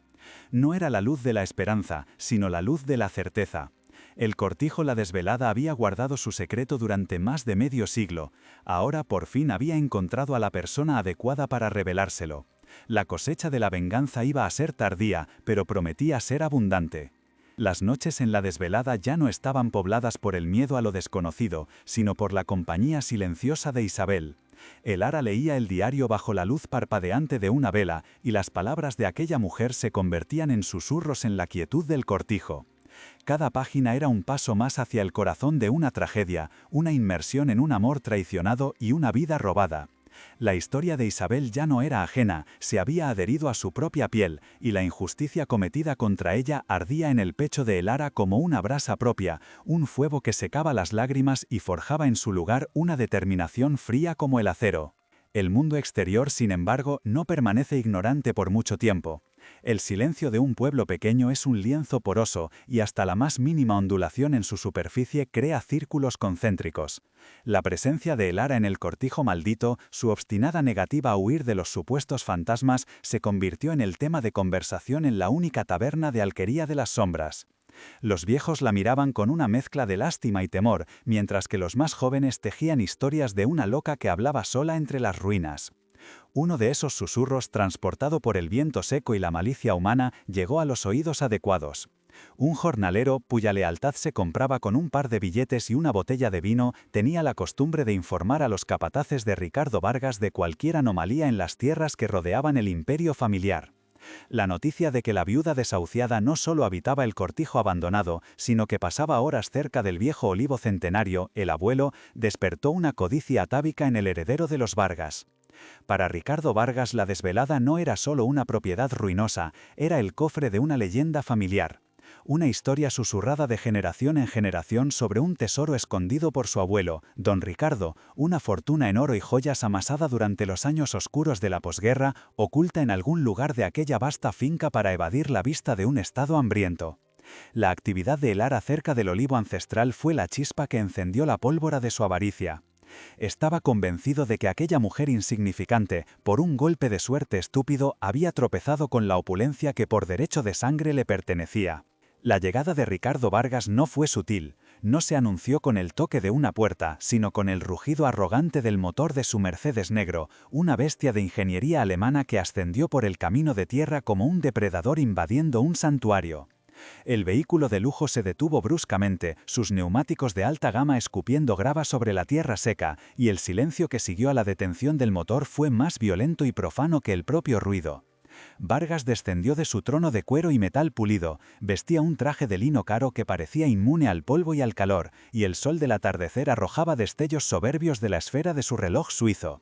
No era la luz de la esperanza, sino la luz de la certeza. El cortijo La Desvelada había guardado su secreto durante más de medio siglo. Ahora por fin había encontrado a la persona adecuada para revelárselo. La cosecha de la venganza iba a ser tardía, pero prometía ser abundante. Las noches en La Desvelada ya no estaban pobladas por el miedo a lo desconocido, sino por la compañía silenciosa de Isabel. Elara leía el diario bajo la luz parpadeante de una vela, y las palabras de aquella mujer se convertían en susurros en la quietud del cortijo. Cada página era un paso más hacia el corazón de una tragedia, una inmersión en un amor traicionado y una vida robada. La historia de Isabel ya no era ajena, se había adherido a su propia piel, y la injusticia cometida contra ella ardía en el pecho de Elara como una brasa propia, un fuego que secaba las lágrimas y forjaba en su lugar una determinación fría como el acero. El mundo exterior, sin embargo, no permanece ignorante por mucho tiempo. El silencio de un pueblo pequeño es un lienzo poroso y hasta la más mínima ondulación en su superficie crea círculos concéntricos. La presencia de Elara en el cortijo maldito, su obstinada negativa a huir de los supuestos fantasmas, se convirtió en el tema de conversación en la única taberna de Alquería de las Sombras. Los viejos la miraban con una mezcla de lástima y temor, mientras que los más jóvenes tejían historias de una loca que hablaba sola entre las ruinas. Uno de esos susurros, transportado por el viento seco y la malicia humana, llegó a los oídos adecuados. Un jornalero, cuya lealtad se compraba con un par de billetes y una botella de vino, tenía la costumbre de informar a los capataces de Ricardo Vargas de cualquier anomalía en las tierras que rodeaban el imperio familiar. La noticia de que la viuda desahuciada no solo habitaba el cortijo abandonado, sino que pasaba horas cerca del viejo olivo centenario, el abuelo, despertó una codicia atávica en el heredero de los Vargas. Para Ricardo Vargas La Desvelada no era solo una propiedad ruinosa, era el cofre de una leyenda familiar. Una historia susurrada de generación en generación sobre un tesoro escondido por su abuelo, don Ricardo, una fortuna en oro y joyas amasada durante los años oscuros de la posguerra, oculta en algún lugar de aquella vasta finca para evadir la vista de un estado hambriento. La actividad de Elara cerca del olivo ancestral fue la chispa que encendió la pólvora de su avaricia. Estaba convencido de que aquella mujer insignificante, por un golpe de suerte estúpido, había tropezado con la opulencia que por derecho de sangre le pertenecía. La llegada de Ricardo Vargas no fue sutil, no se anunció con el toque de una puerta, sino con el rugido arrogante del motor de su Mercedes negro, una bestia de ingeniería alemana que ascendió por el camino de tierra como un depredador invadiendo un santuario. El vehículo de lujo se detuvo bruscamente, sus neumáticos de alta gama escupiendo grava sobre la tierra seca, y el silencio que siguió a la detención del motor fue más violento y profano que el propio ruido. Vargas descendió de su trono de cuero y metal pulido, vestía un traje de lino caro que parecía inmune al polvo y al calor, y el sol del atardecer arrojaba destellos soberbios de la esfera de su reloj suizo.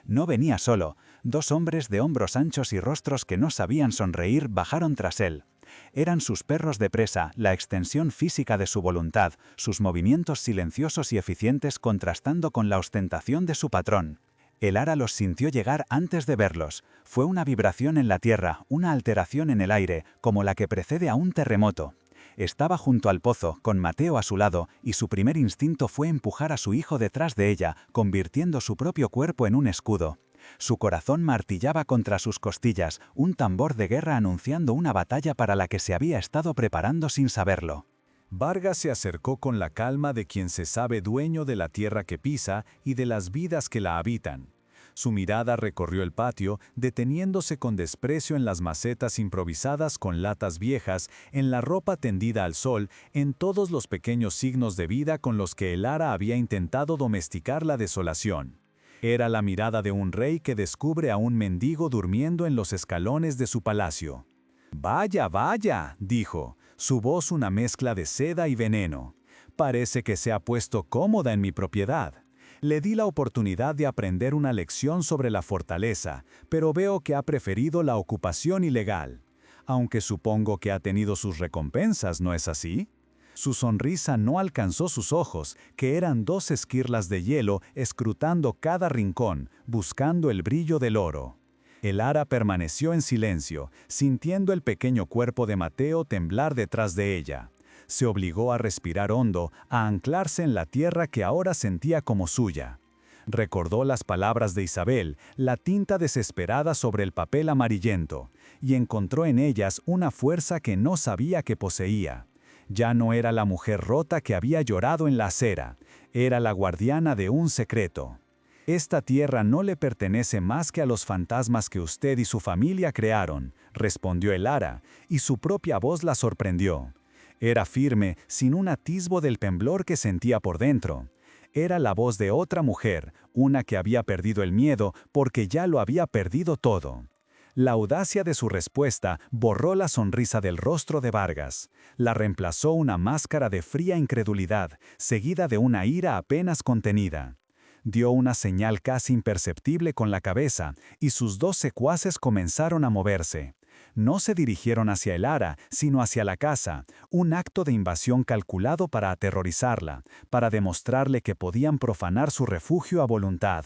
No venía solo, dos hombres de hombros anchos y rostros que no sabían sonreír bajaron tras él. Eran sus perros de presa, la extensión física de su voluntad, sus movimientos silenciosos y eficientes contrastando con la ostentación de su patrón. Elara los sintió llegar antes de verlos. Fue una vibración en la tierra, una alteración en el aire, como la que precede a un terremoto. Estaba junto al pozo, con Mateo a su lado, y su primer instinto fue empujar a su hijo detrás de ella, convirtiendo su propio cuerpo en un escudo. Su corazón martillaba contra sus costillas, un tambor de guerra anunciando una batalla para la que se había estado preparando sin saberlo. Vargas se acercó con la calma de quien se sabe dueño de la tierra que pisa y de las vidas que la habitan. Su mirada recorrió el patio, deteniéndose con desprecio en las macetas improvisadas con latas viejas, en la ropa tendida al sol, en todos los pequeños signos de vida con los que el Ara había intentado domesticar la desolación. Era la mirada de un rey que descubre a un mendigo durmiendo en los escalones de su palacio. «Vaya, vaya», dijo, su voz una mezcla de seda y veneno. «Parece que se ha puesto cómoda en mi propiedad». Le di la oportunidad de aprender una lección sobre la fortaleza, pero veo que ha preferido la ocupación ilegal. Aunque supongo que ha tenido sus recompensas, ¿no es así? Su sonrisa no alcanzó sus ojos, que eran 2 esquirlas de hielo escrutando cada rincón, buscando el brillo del oro. El Ara permaneció en silencio, sintiendo el pequeño cuerpo de Mateo temblar detrás de ella. Se obligó a respirar hondo, a anclarse en la tierra que ahora sentía como suya. Recordó las palabras de Isabel, la tinta desesperada sobre el papel amarillento, y encontró en ellas una fuerza que no sabía que poseía. Ya no era la mujer rota que había llorado en la acera, era la guardiana de un secreto. «Esta tierra no le pertenece más que a los fantasmas que usted y su familia crearon», respondió el Ara, y su propia voz la sorprendió. Era firme, sin un atisbo del temblor que sentía por dentro. Era la voz de otra mujer, una que había perdido el miedo porque ya lo había perdido todo. La audacia de su respuesta borró la sonrisa del rostro de Vargas. La reemplazó una máscara de fría incredulidad, seguida de una ira apenas contenida. Dio una señal casi imperceptible con la cabeza, y sus 2 secuaces comenzaron a moverse. No se dirigieron hacia el Ara, sino hacia la casa, un acto de invasión calculado para aterrorizarla, para demostrarle que podían profanar su refugio a voluntad.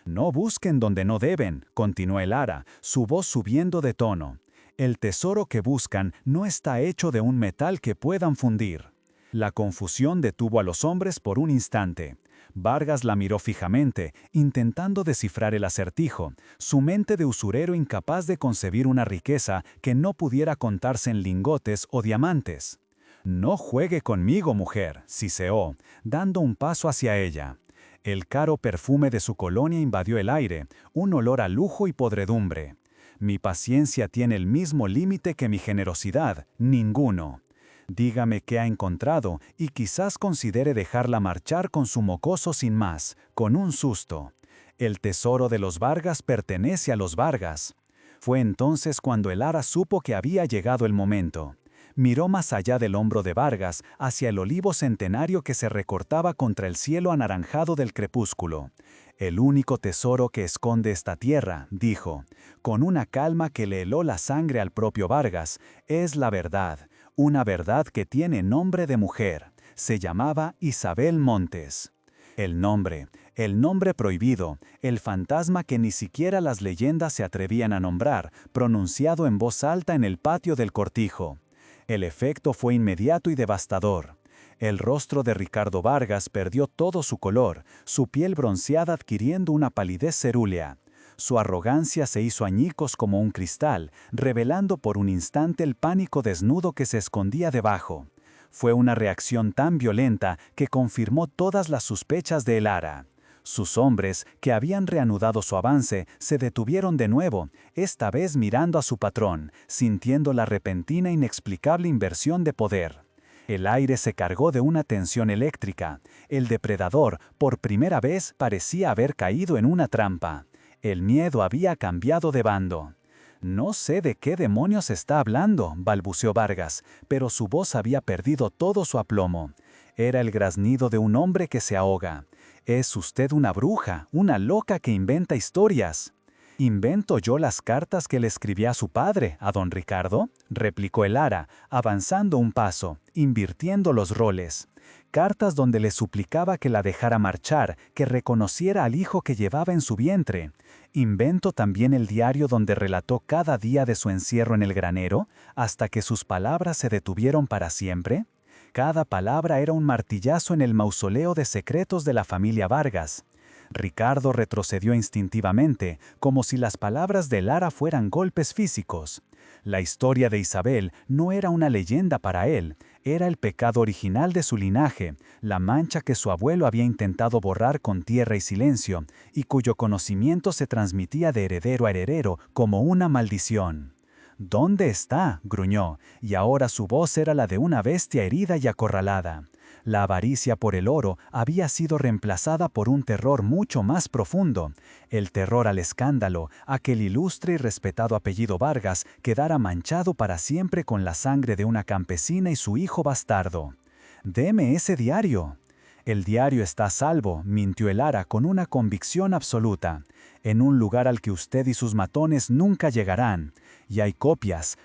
«No busquen donde no deben», continuó el Ara, su voz subiendo de tono. «El tesoro que buscan no está hecho de un metal que puedan fundir». La confusión detuvo a los hombres por un instante. Vargas la miró fijamente, intentando descifrar el acertijo, su mente de usurero incapaz de concebir una riqueza que no pudiera contarse en lingotes o diamantes. «No juegue conmigo, mujer», siseó, dando un paso hacia ella. El caro perfume de su colonia invadió el aire, un olor a lujo y podredumbre. «Mi paciencia tiene el mismo límite que mi generosidad, ninguno. Dígame qué ha encontrado y quizás considere dejarla marchar con su mocoso sin más, con un susto. El tesoro de los Vargas pertenece a los Vargas». Fue entonces cuando el Ara supo que había llegado el momento. Miró más allá del hombro de Vargas, hacia el olivo centenario que se recortaba contra el cielo anaranjado del crepúsculo. «El único tesoro que esconde esta tierra», dijo, con una calma que le heló la sangre al propio Vargas, «es la verdad, una verdad que tiene nombre de mujer. Se llamaba Isabel Montes». El nombre prohibido, el fantasma que ni siquiera las leyendas se atrevían a nombrar, pronunciado en voz alta en el patio del cortijo. El efecto fue inmediato y devastador. El rostro de Ricardo Vargas perdió todo su color, su piel bronceada adquiriendo una palidez cerúlea. Su arrogancia se hizo añicos como un cristal, revelando por un instante el pánico desnudo que se escondía debajo. Fue una reacción tan violenta que confirmó todas las sospechas de el Ara. Sus hombres, que habían reanudado su avance, se detuvieron de nuevo, esta vez mirando a su patrón, sintiendo la repentina e inexplicable inversión de poder. El aire se cargó de una tensión eléctrica. El depredador, por primera vez, parecía haber caído en una trampa. El miedo había cambiado de bando. «No sé de qué demonios está hablando», balbuceó Vargas, pero su voz había perdido todo su aplomo. Era el graznido de un hombre que se ahoga. «Es usted una bruja, una loca que inventa historias». «¿Invento yo las cartas que le escribí a su padre, a don Ricardo?», replicó el Ara, avanzando un paso, invirtiendo los roles. «Cartas donde le suplicaba que la dejara marchar, que reconociera al hijo que llevaba en su vientre. ¿Invento también el diario donde relató cada día de su encierro en el granero, hasta que sus palabras se detuvieron para siempre? Cada palabra era un martillazo en el mausoleo de secretos de la familia Vargas. Ricardo retrocedió instintivamente, como si las palabras de Lara fueran golpes físicos. La historia de Isabel no era una leyenda para él, era el pecado original de su linaje, la mancha que su abuelo había intentado borrar con tierra y silencio, y cuyo conocimiento se transmitía de heredero a heredero como una maldición. «¿Dónde está?», gruñó, y ahora su voz era la de una bestia herida y acorralada. La avaricia por el oro había sido reemplazada por un terror mucho más profundo, el terror al escándalo, a que el ilustre y respetado apellido Vargas quedara manchado para siempre con la sangre de una campesina y su hijo bastardo. «Deme ese diario». «El diario está a salvo», mintió el Ara con una convicción absoluta, «en un lugar al que usted y sus matones nunca llegarán. Y hay copias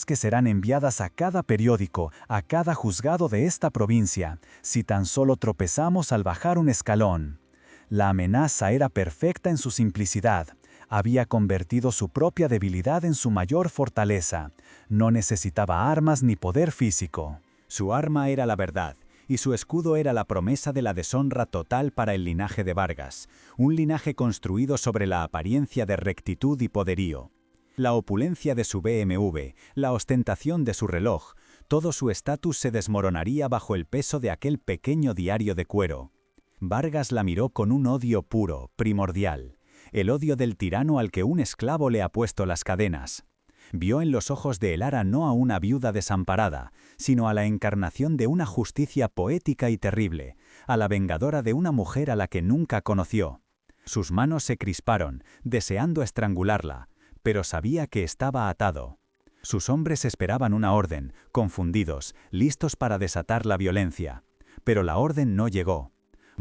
que serán enviadas a cada periódico, a cada juzgado de esta provincia, si tan solo tropezamos al bajar un escalón». La amenaza era perfecta en su simplicidad. Había convertido su propia debilidad en su mayor fortaleza. No necesitaba armas ni poder físico. Su arma era la verdad, y su escudo era la promesa de la deshonra total para el linaje de Vargas, un linaje construido sobre la apariencia de rectitud y poderío. La opulencia de su BMW, la ostentación de su reloj, todo su estatus se desmoronaría bajo el peso de aquel pequeño diario de cuero. Vargas la miró con un odio puro, primordial, el odio del tirano al que un esclavo le ha puesto las cadenas. Vio en los ojos de Elara no a una viuda desamparada, sino a la encarnación de una justicia poética y terrible, a la vengadora de una mujer a la que nunca conoció. Sus manos se crisparon, deseando estrangularla, pero sabía que estaba atado. Sus hombres esperaban una orden, confundidos, listos para desatar la violencia. Pero la orden no llegó.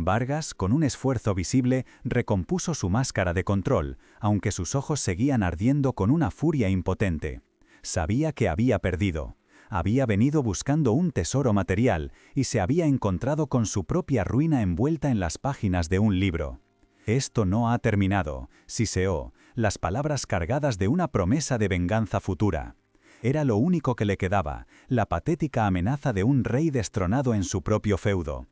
Vargas, con un esfuerzo visible, recompuso su máscara de control, aunque sus ojos seguían ardiendo con una furia impotente. Sabía que había perdido. Había venido buscando un tesoro material y se había encontrado con su propia ruina envuelta en las páginas de un libro. «Esto no ha terminado», siseó, las palabras cargadas de una promesa de venganza futura. Era lo único que le quedaba, la patética amenaza de un rey destronado en su propio feudo.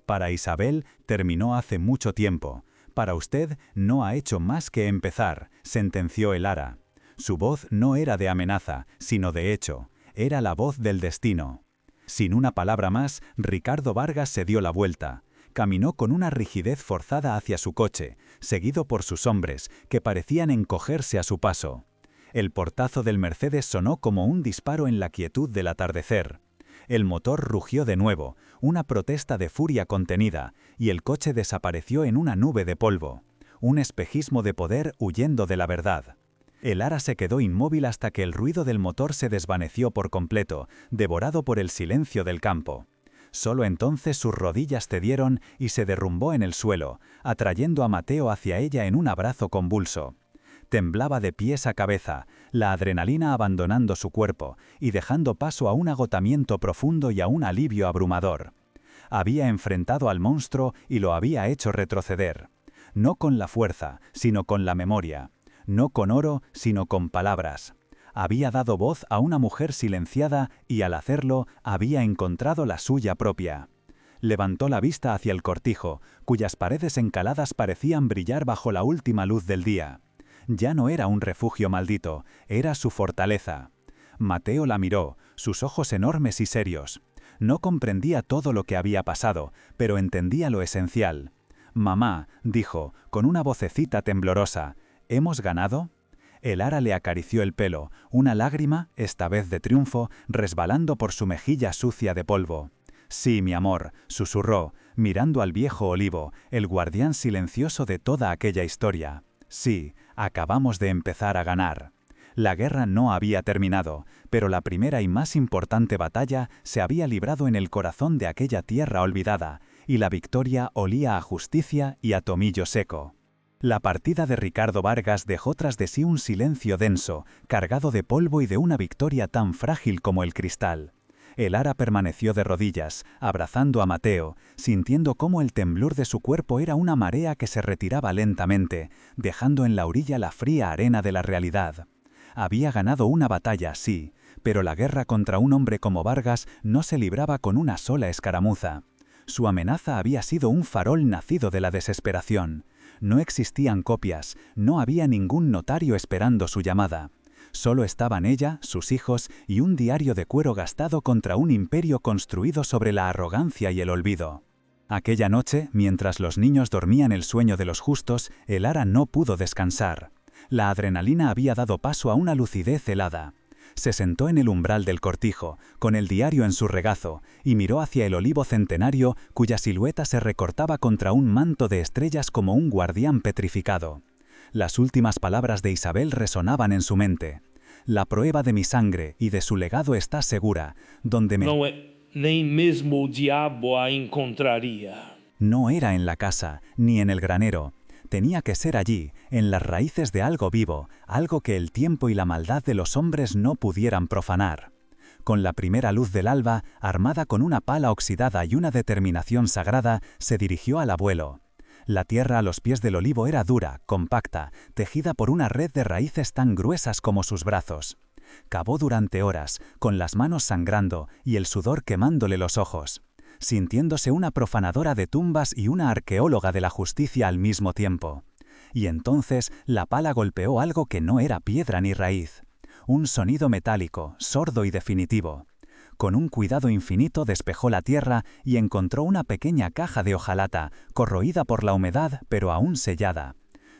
«Para Isabel terminó hace mucho tiempo. Para usted no ha hecho más que empezar», sentenció el Ara. Su voz no era de amenaza, sino de hecho. Era la voz del destino. Sin una palabra más, Ricardo Vargas se dio la vuelta. Caminó con una rigidez forzada hacia su coche, seguido por sus hombres, que parecían encogerse a su paso. El portazo del Mercedes sonó como un disparo en la quietud del atardecer. El motor rugió de nuevo, una protesta de furia contenida, y el coche desapareció en una nube de polvo. Un espejismo de poder huyendo de la verdad. El Ara se quedó inmóvil hasta que el ruido del motor se desvaneció por completo, devorado por el silencio del campo. Solo entonces sus rodillas cedieron y se derrumbó en el suelo, atrayendo a Mateo hacia ella en un abrazo convulso. Temblaba de pies a cabeza, la adrenalina abandonando su cuerpo y dejando paso a un agotamiento profundo y a un alivio abrumador. Había enfrentado al monstruo y lo había hecho retroceder. No con la fuerza, sino con la memoria. No con oro, sino con palabras. Había dado voz a una mujer silenciada y al hacerlo había encontrado la suya propia. Levantó la vista hacia el cortijo, cuyas paredes encaladas parecían brillar bajo la última luz del día. Ya no era un refugio maldito, era su fortaleza. Mateo la miró, sus ojos enormes y serios. No comprendía todo lo que había pasado, pero entendía lo esencial. «Mamá», dijo, con una vocecita temblorosa, «¿hemos ganado?». El Ara le acarició el pelo, una lágrima, esta vez de triunfo, resbalando por su mejilla sucia de polvo. «Sí, mi amor», susurró, mirando al viejo olivo, el guardián silencioso de toda aquella historia. «Sí, acabamos de empezar a ganar». La guerra no había terminado, pero la primera y más importante batalla se había librado en el corazón de aquella tierra olvidada, y la victoria olía a justicia y a tomillo seco. La partida de Ricardo Vargas dejó tras de sí un silencio denso, cargado de polvo y de una victoria tan frágil como el cristal. El Ara permaneció de rodillas, abrazando a Mateo, sintiendo cómo el temblor de su cuerpo era una marea que se retiraba lentamente, dejando en la orilla la fría arena de la realidad. Había ganado una batalla, sí, pero la guerra contra un hombre como Vargas no se libraba con una sola escaramuza. Su amenaza había sido un farol nacido de la desesperación. No existían copias, no había ningún notario esperando su llamada. Solo estaban ella, sus hijos y un diario de cuero gastado contra un imperio construido sobre la arrogancia y el olvido. Aquella noche, mientras los niños dormían el sueño de los justos, Elara no pudo descansar. La adrenalina había dado paso a una lucidez helada. Se sentó en el umbral del cortijo, con el diario en su regazo, y miró hacia el olivo centenario cuya silueta se recortaba contra un manto de estrellas como un guardián petrificado. Las últimas palabras de Isabel resonaban en su mente. La prueba de mi sangre y de su legado está segura, donde me... Nem mesmo o diabo a encontraría. No era en la casa, ni en el granero. Tenía que ser allí, en las raíces de algo vivo, algo que el tiempo y la maldad de los hombres no pudieran profanar. Con la primera luz del alba, armada con una pala oxidada y una determinación sagrada, se dirigió al abuelo. La tierra a los pies del olivo era dura, compacta, tejida por una red de raíces tan gruesas como sus brazos. Cavó durante horas, con las manos sangrando y el sudor quemándole los ojos, sintiéndose una profanadora de tumbas y una arqueóloga de la justicia al mismo tiempo. Y entonces la pala golpeó algo que no era piedra ni raíz. Un sonido metálico, sordo y definitivo. Con un cuidado infinito despejó la tierra y encontró una pequeña caja de hojalata, corroída por la humedad pero aún sellada.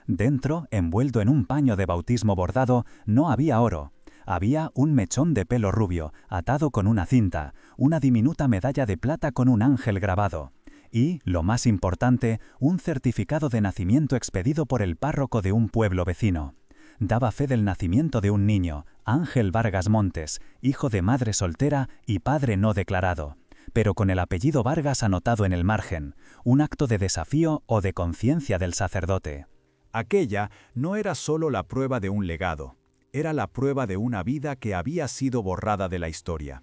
Dentro, envuelto en un paño de bautismo bordado, no había oro. Había un mechón de pelo rubio, atado con una cinta, una diminuta medalla de plata con un ángel grabado, y, lo más importante, un certificado de nacimiento expedido por el párroco de un pueblo vecino. Daba fe del nacimiento de un niño, Ángel Vargas Montes, hijo de madre soltera y padre no declarado, pero con el apellido Vargas anotado en el margen, un acto de desafío o de conciencia del sacerdote. Aquella no era solo la prueba de un legado. Era la prueba de una vida que había sido borrada de la historia.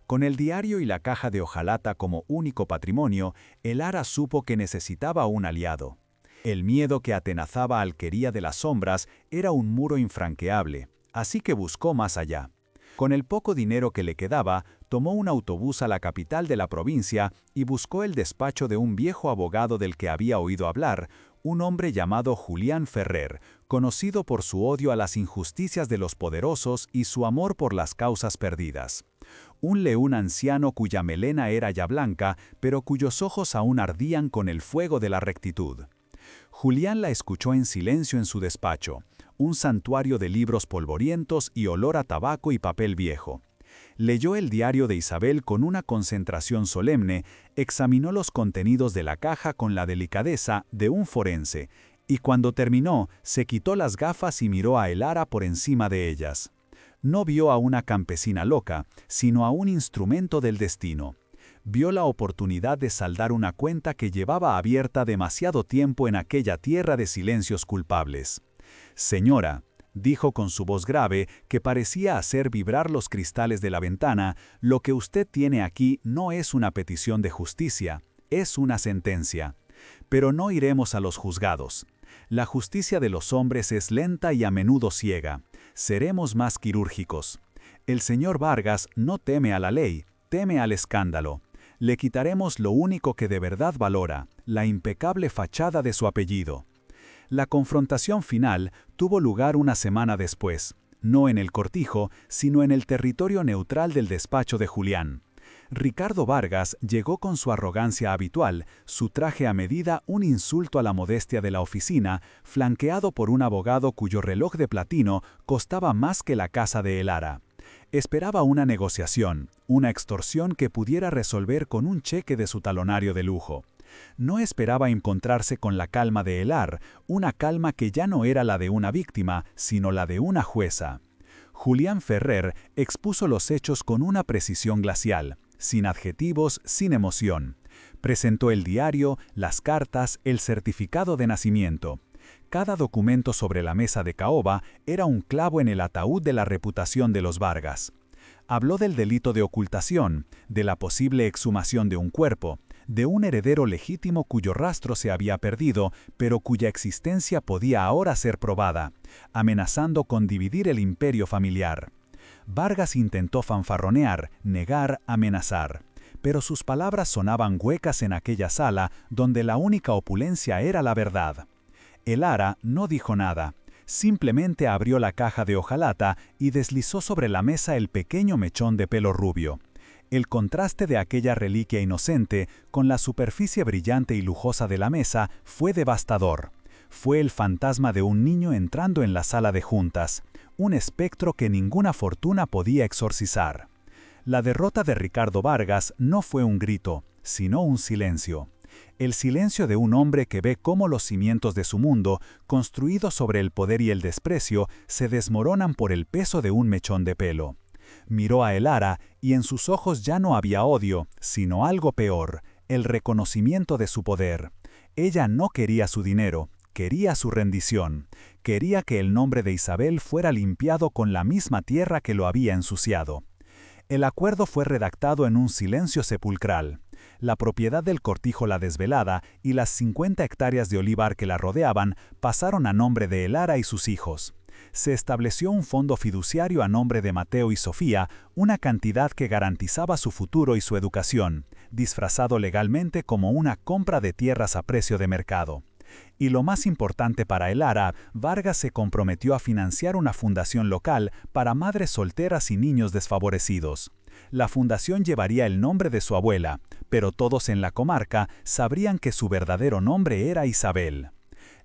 Con el diario y la caja de hojalata como único patrimonio, Elara supo que necesitaba un aliado. El miedo que atenazaba a Alquería de las Sombras era un muro infranqueable, así que buscó más allá. Con el poco dinero que le quedaba, tomó un autobús a la capital de la provincia y buscó el despacho de un viejo abogado del que había oído hablar, un hombre llamado Julián Ferrer, conocido por su odio a las injusticias de los poderosos y su amor por las causas perdidas. Un león anciano cuya melena era ya blanca, pero cuyos ojos aún ardían con el fuego de la rectitud. Julián la escuchó en silencio en su despacho, un santuario de libros polvorientos y olor a tabaco y papel viejo. Leyó el diario de Isabel con una concentración solemne, examinó los contenidos de la caja con la delicadeza de un forense, y cuando terminó, se quitó las gafas y miró a Elara por encima de ellas. No vio a una campesina loca, sino a un instrumento del destino. Vio la oportunidad de saldar una cuenta que llevaba abierta demasiado tiempo en aquella tierra de silencios culpables. «Señora», dijo con su voz grave, que parecía hacer vibrar los cristales de la ventana, «lo que usted tiene aquí no es una petición de justicia, es una sentencia. Pero no iremos a los juzgados. La justicia de los hombres es lenta y a menudo ciega. Seremos más quirúrgicos. El señor Vargas no teme a la ley, teme al escándalo. Le quitaremos lo único que de verdad valora, la impecable fachada de su apellido». La confrontación final tuvo lugar una semana después, no en el cortijo, sino en el territorio neutral del despacho de Julián. Ricardo Vargas llegó con su arrogancia habitual, su traje a medida un insulto a la modestia de la oficina, flanqueado por un abogado cuyo reloj de platino costaba más que la casa de Elara. Esperaba una negociación, una extorsión que pudiera resolver con un cheque de su talonario de lujo. No esperaba encontrarse con la calma de Elar, una calma que ya no era la de una víctima, sino la de una jueza. Julián Ferrer expuso los hechos con una precisión glacial, sin adjetivos, sin emoción. Presentó el diario, las cartas, el certificado de nacimiento. Cada documento sobre la mesa de caoba era un clavo en el ataúd de la reputación de los Vargas. Habló del delito de ocultación, de la posible exhumación de un cuerpo, de un heredero legítimo cuyo rastro se había perdido, pero cuya existencia podía ahora ser probada, amenazando con dividir el imperio familiar. Vargas intentó fanfarronear, negar, amenazar, pero sus palabras sonaban huecas en aquella sala donde la única opulencia era la verdad. El ara no dijo nada. Simplemente abrió la caja de hojalata y deslizó sobre la mesa el pequeño mechón de pelo rubio. El contraste de aquella reliquia inocente con la superficie brillante y lujosa de la mesa fue devastador. Fue el fantasma de un niño entrando en la sala de juntas, un espectro que ninguna fortuna podía exorcizar. La derrota de Ricardo Vargas no fue un grito, sino un silencio. El silencio de un hombre que ve cómo los cimientos de su mundo, construidos sobre el poder y el desprecio, se desmoronan por el peso de un mechón de pelo. Miró a Elara y en sus ojos ya no había odio, sino algo peor, el reconocimiento de su poder. Ella no quería su dinero, quería su rendición. Quería que el nombre de Isabel fuera limpiado con la misma tierra que lo había ensuciado. El acuerdo fue redactado en un silencio sepulcral. La propiedad del Cortijo La Desvelada y las 50 hectáreas de olivar que la rodeaban pasaron a nombre de Elara y sus hijos. Se estableció un fondo fiduciario a nombre de Mateo y Sofía, una cantidad que garantizaba su futuro y su educación, disfrazado legalmente como una compra de tierras a precio de mercado. Y lo más importante para Elara, Vargas se comprometió a financiar una fundación local para madres solteras y niños desfavorecidos. La fundación llevaría el nombre de su abuela, pero todos en la comarca sabrían que su verdadero nombre era Isabel.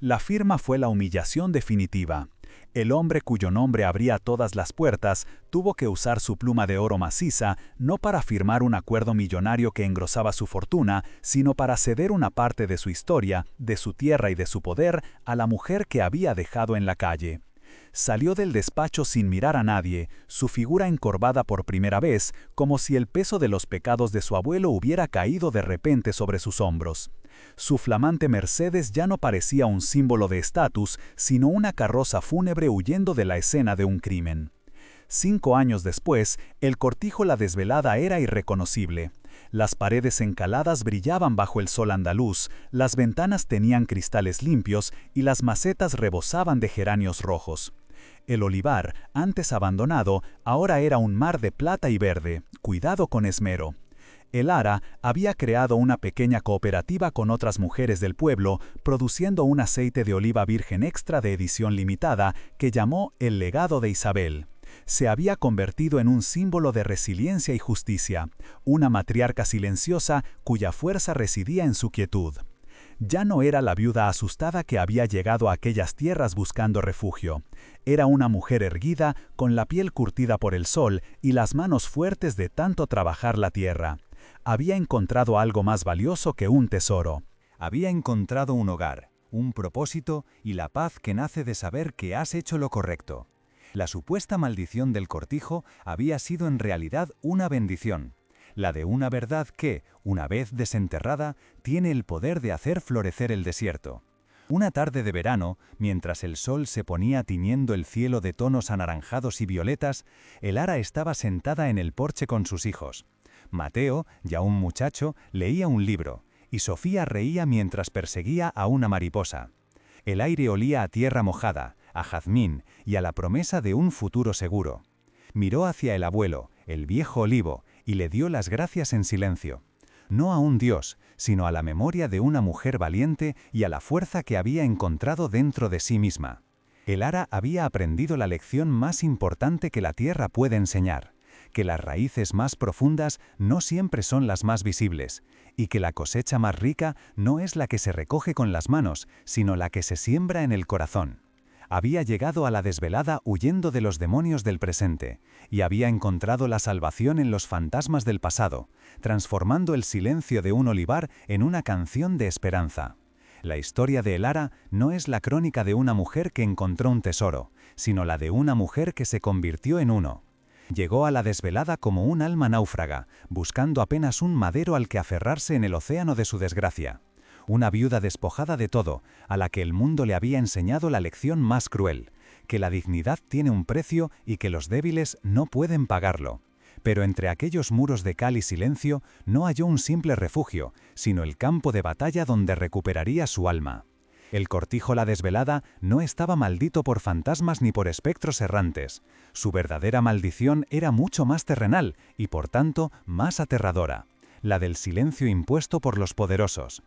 La firma fue la humillación definitiva. El hombre cuyo nombre abría todas las puertas tuvo que usar su pluma de oro maciza no para firmar un acuerdo millonario que engrosaba su fortuna, sino para ceder una parte de su historia, de su tierra y de su poder a la mujer que había dejado en la calle. Salió del despacho sin mirar a nadie, su figura encorvada por primera vez, como si el peso de los pecados de su abuelo hubiera caído de repente sobre sus hombros. Su flamante Mercedes ya no parecía un símbolo de estatus, sino una carroza fúnebre huyendo de la escena de un crimen. 5 años después, el Cortijo La Desvelada era irreconocible. Las paredes encaladas brillaban bajo el sol andaluz, las ventanas tenían cristales limpios y las macetas rebosaban de geranios rojos. El olivar, antes abandonado, ahora era un mar de plata y verde, cuidado con esmero. Elara había creado una pequeña cooperativa con otras mujeres del pueblo, produciendo un aceite de oliva virgen extra de edición limitada que llamó El Legado de Isabel. Se había convertido en un símbolo de resiliencia y justicia, una matriarca silenciosa cuya fuerza residía en su quietud. Ya no era la viuda asustada que había llegado a aquellas tierras buscando refugio. Era una mujer erguida, con la piel curtida por el sol y las manos fuertes de tanto trabajar la tierra. Había encontrado algo más valioso que un tesoro. Había encontrado un hogar, un propósito y la paz que nace de saber que has hecho lo correcto. La supuesta maldición del Cortijo había sido en realidad una bendición, la de una verdad que, una vez desenterrada, tiene el poder de hacer florecer el desierto. Una tarde de verano, mientras el sol se ponía tiñendo el cielo de tonos anaranjados y violetas, Elara estaba sentada en el porche con sus hijos. Mateo, ya un muchacho, leía un libro, y Sofía reía mientras perseguía a una mariposa. El aire olía a tierra mojada, a jazmín y a la promesa de un futuro seguro. Miró hacia el abuelo, el viejo olivo, y le dio las gracias en silencio. No a un dios, sino a la memoria de una mujer valiente y a la fuerza que había encontrado dentro de sí misma. Elara había aprendido la lección más importante que la tierra puede enseñar, que las raíces más profundas no siempre son las más visibles, y que la cosecha más rica no es la que se recoge con las manos, sino la que se siembra en el corazón. Había llegado a la desvelada huyendo de los demonios del presente, y había encontrado la salvación en los fantasmas del pasado, transformando el silencio de un olivar en una canción de esperanza. La historia de Elara no es la crónica de una mujer que encontró un tesoro, sino la de una mujer que se convirtió en uno. Llegó a la desvelada como un alma náufraga, buscando apenas un madero al que aferrarse en el océano de su desgracia. Una viuda despojada de todo, a la que el mundo le había enseñado la lección más cruel, que la dignidad tiene un precio y que los débiles no pueden pagarlo. Pero entre aquellos muros de cal y silencio no halló un simple refugio, sino el campo de batalla donde recuperaría su alma. El Cortijo La Desvelada no estaba maldito por fantasmas ni por espectros errantes. Su verdadera maldición era mucho más terrenal y, por tanto, más aterradora, la del silencio impuesto por los poderosos.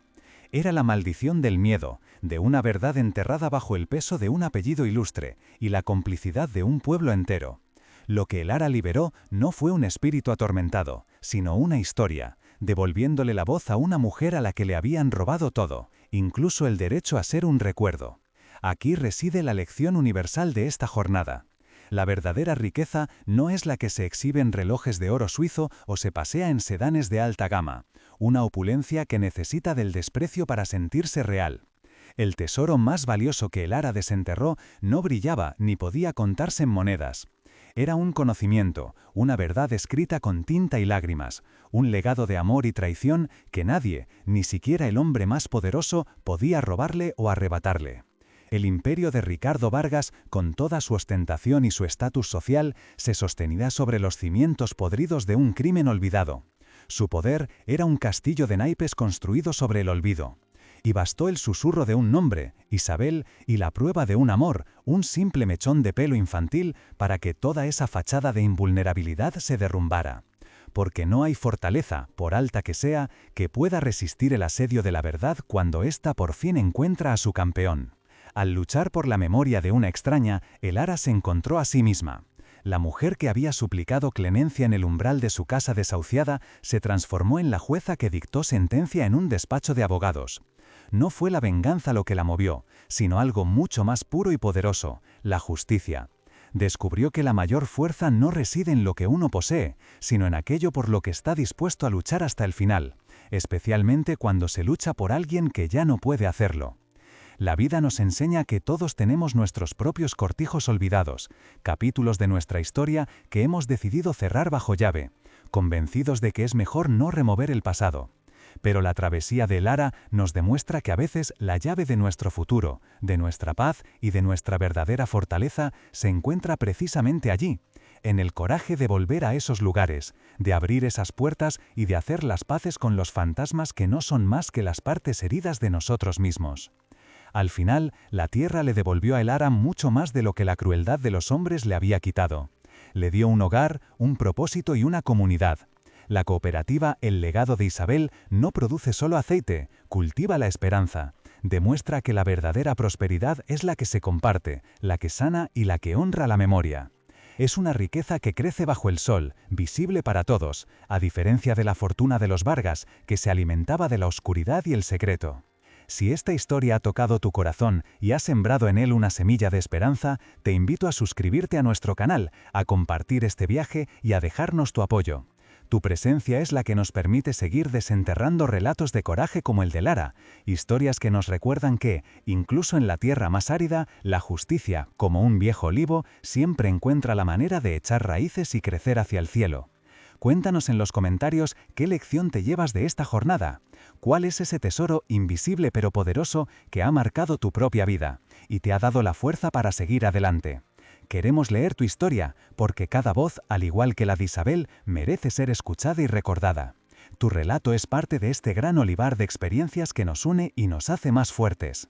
Era la maldición del miedo, de una verdad enterrada bajo el peso de un apellido ilustre y la complicidad de un pueblo entero. Lo que el Ara liberó no fue un espíritu atormentado, sino una historia, devolviéndole la voz a una mujer a la que le habían robado todo, incluso el derecho a ser un recuerdo. Aquí reside la lección universal de esta jornada. La verdadera riqueza no es la que se exhibe en relojes de oro suizo o se pasea en sedanes de alta gama, una opulencia que necesita del desprecio para sentirse real. El tesoro más valioso que el Ara desenterró no brillaba ni podía contarse en monedas. Era un conocimiento, una verdad escrita con tinta y lágrimas, un legado de amor y traición que nadie, ni siquiera el hombre más poderoso, podía robarle o arrebatarle. El imperio de Ricardo Vargas, con toda su ostentación y su estatus social, se sostenía sobre los cimientos podridos de un crimen olvidado. Su poder era un castillo de naipes construido sobre el olvido. Y bastó el susurro de un nombre, Isabel, y la prueba de un amor, un simple mechón de pelo infantil, para que toda esa fachada de invulnerabilidad se derrumbara. Porque no hay fortaleza, por alta que sea, que pueda resistir el asedio de la verdad cuando ésta por fin encuentra a su campeón. Al luchar por la memoria de una extraña, el Ara se encontró a sí misma. La mujer que había suplicado clemencia en el umbral de su casa desahuciada se transformó en la jueza que dictó sentencia en un despacho de abogados. No fue la venganza lo que la movió, sino algo mucho más puro y poderoso, la justicia. Descubrió que la mayor fuerza no reside en lo que uno posee, sino en aquello por lo que está dispuesto a luchar hasta el final, especialmente cuando se lucha por alguien que ya no puede hacerlo. La vida nos enseña que todos tenemos nuestros propios cortijos olvidados, capítulos de nuestra historia que hemos decidido cerrar bajo llave, convencidos de que es mejor no remover el pasado. Pero la travesía del Ara nos demuestra que a veces la llave de nuestro futuro, de nuestra paz y de nuestra verdadera fortaleza se encuentra precisamente allí, en el coraje de volver a esos lugares, de abrir esas puertas y de hacer las paces con los fantasmas que no son más que las partes heridas de nosotros mismos. Al final, la tierra le devolvió a el Ara mucho más de lo que la crueldad de los hombres le había quitado. Le dio un hogar, un propósito y una comunidad. La cooperativa El Legado de Isabel no produce solo aceite, cultiva la esperanza. Demuestra que la verdadera prosperidad es la que se comparte, la que sana y la que honra la memoria. Es una riqueza que crece bajo el sol, visible para todos, a diferencia de la fortuna de los Vargas, que se alimentaba de la oscuridad y el secreto. Si esta historia ha tocado tu corazón y has sembrado en él una semilla de esperanza, te invito a suscribirte a nuestro canal, a compartir este viaje y a dejarnos tu apoyo. Tu presencia es la que nos permite seguir desenterrando relatos de coraje como el del Ara, historias que nos recuerdan que, incluso en la tierra más árida, la justicia, como un viejo olivo, siempre encuentra la manera de echar raíces y crecer hacia el cielo. Cuéntanos en los comentarios qué lección te llevas de esta jornada. ¿Cuál es ese tesoro invisible pero poderoso que ha marcado tu propia vida y te ha dado la fuerza para seguir adelante? Queremos leer tu historia, porque cada voz, al igual que la de Isabel, merece ser escuchada y recordada. Tu relato es parte de este gran olivar de experiencias que nos une y nos hace más fuertes.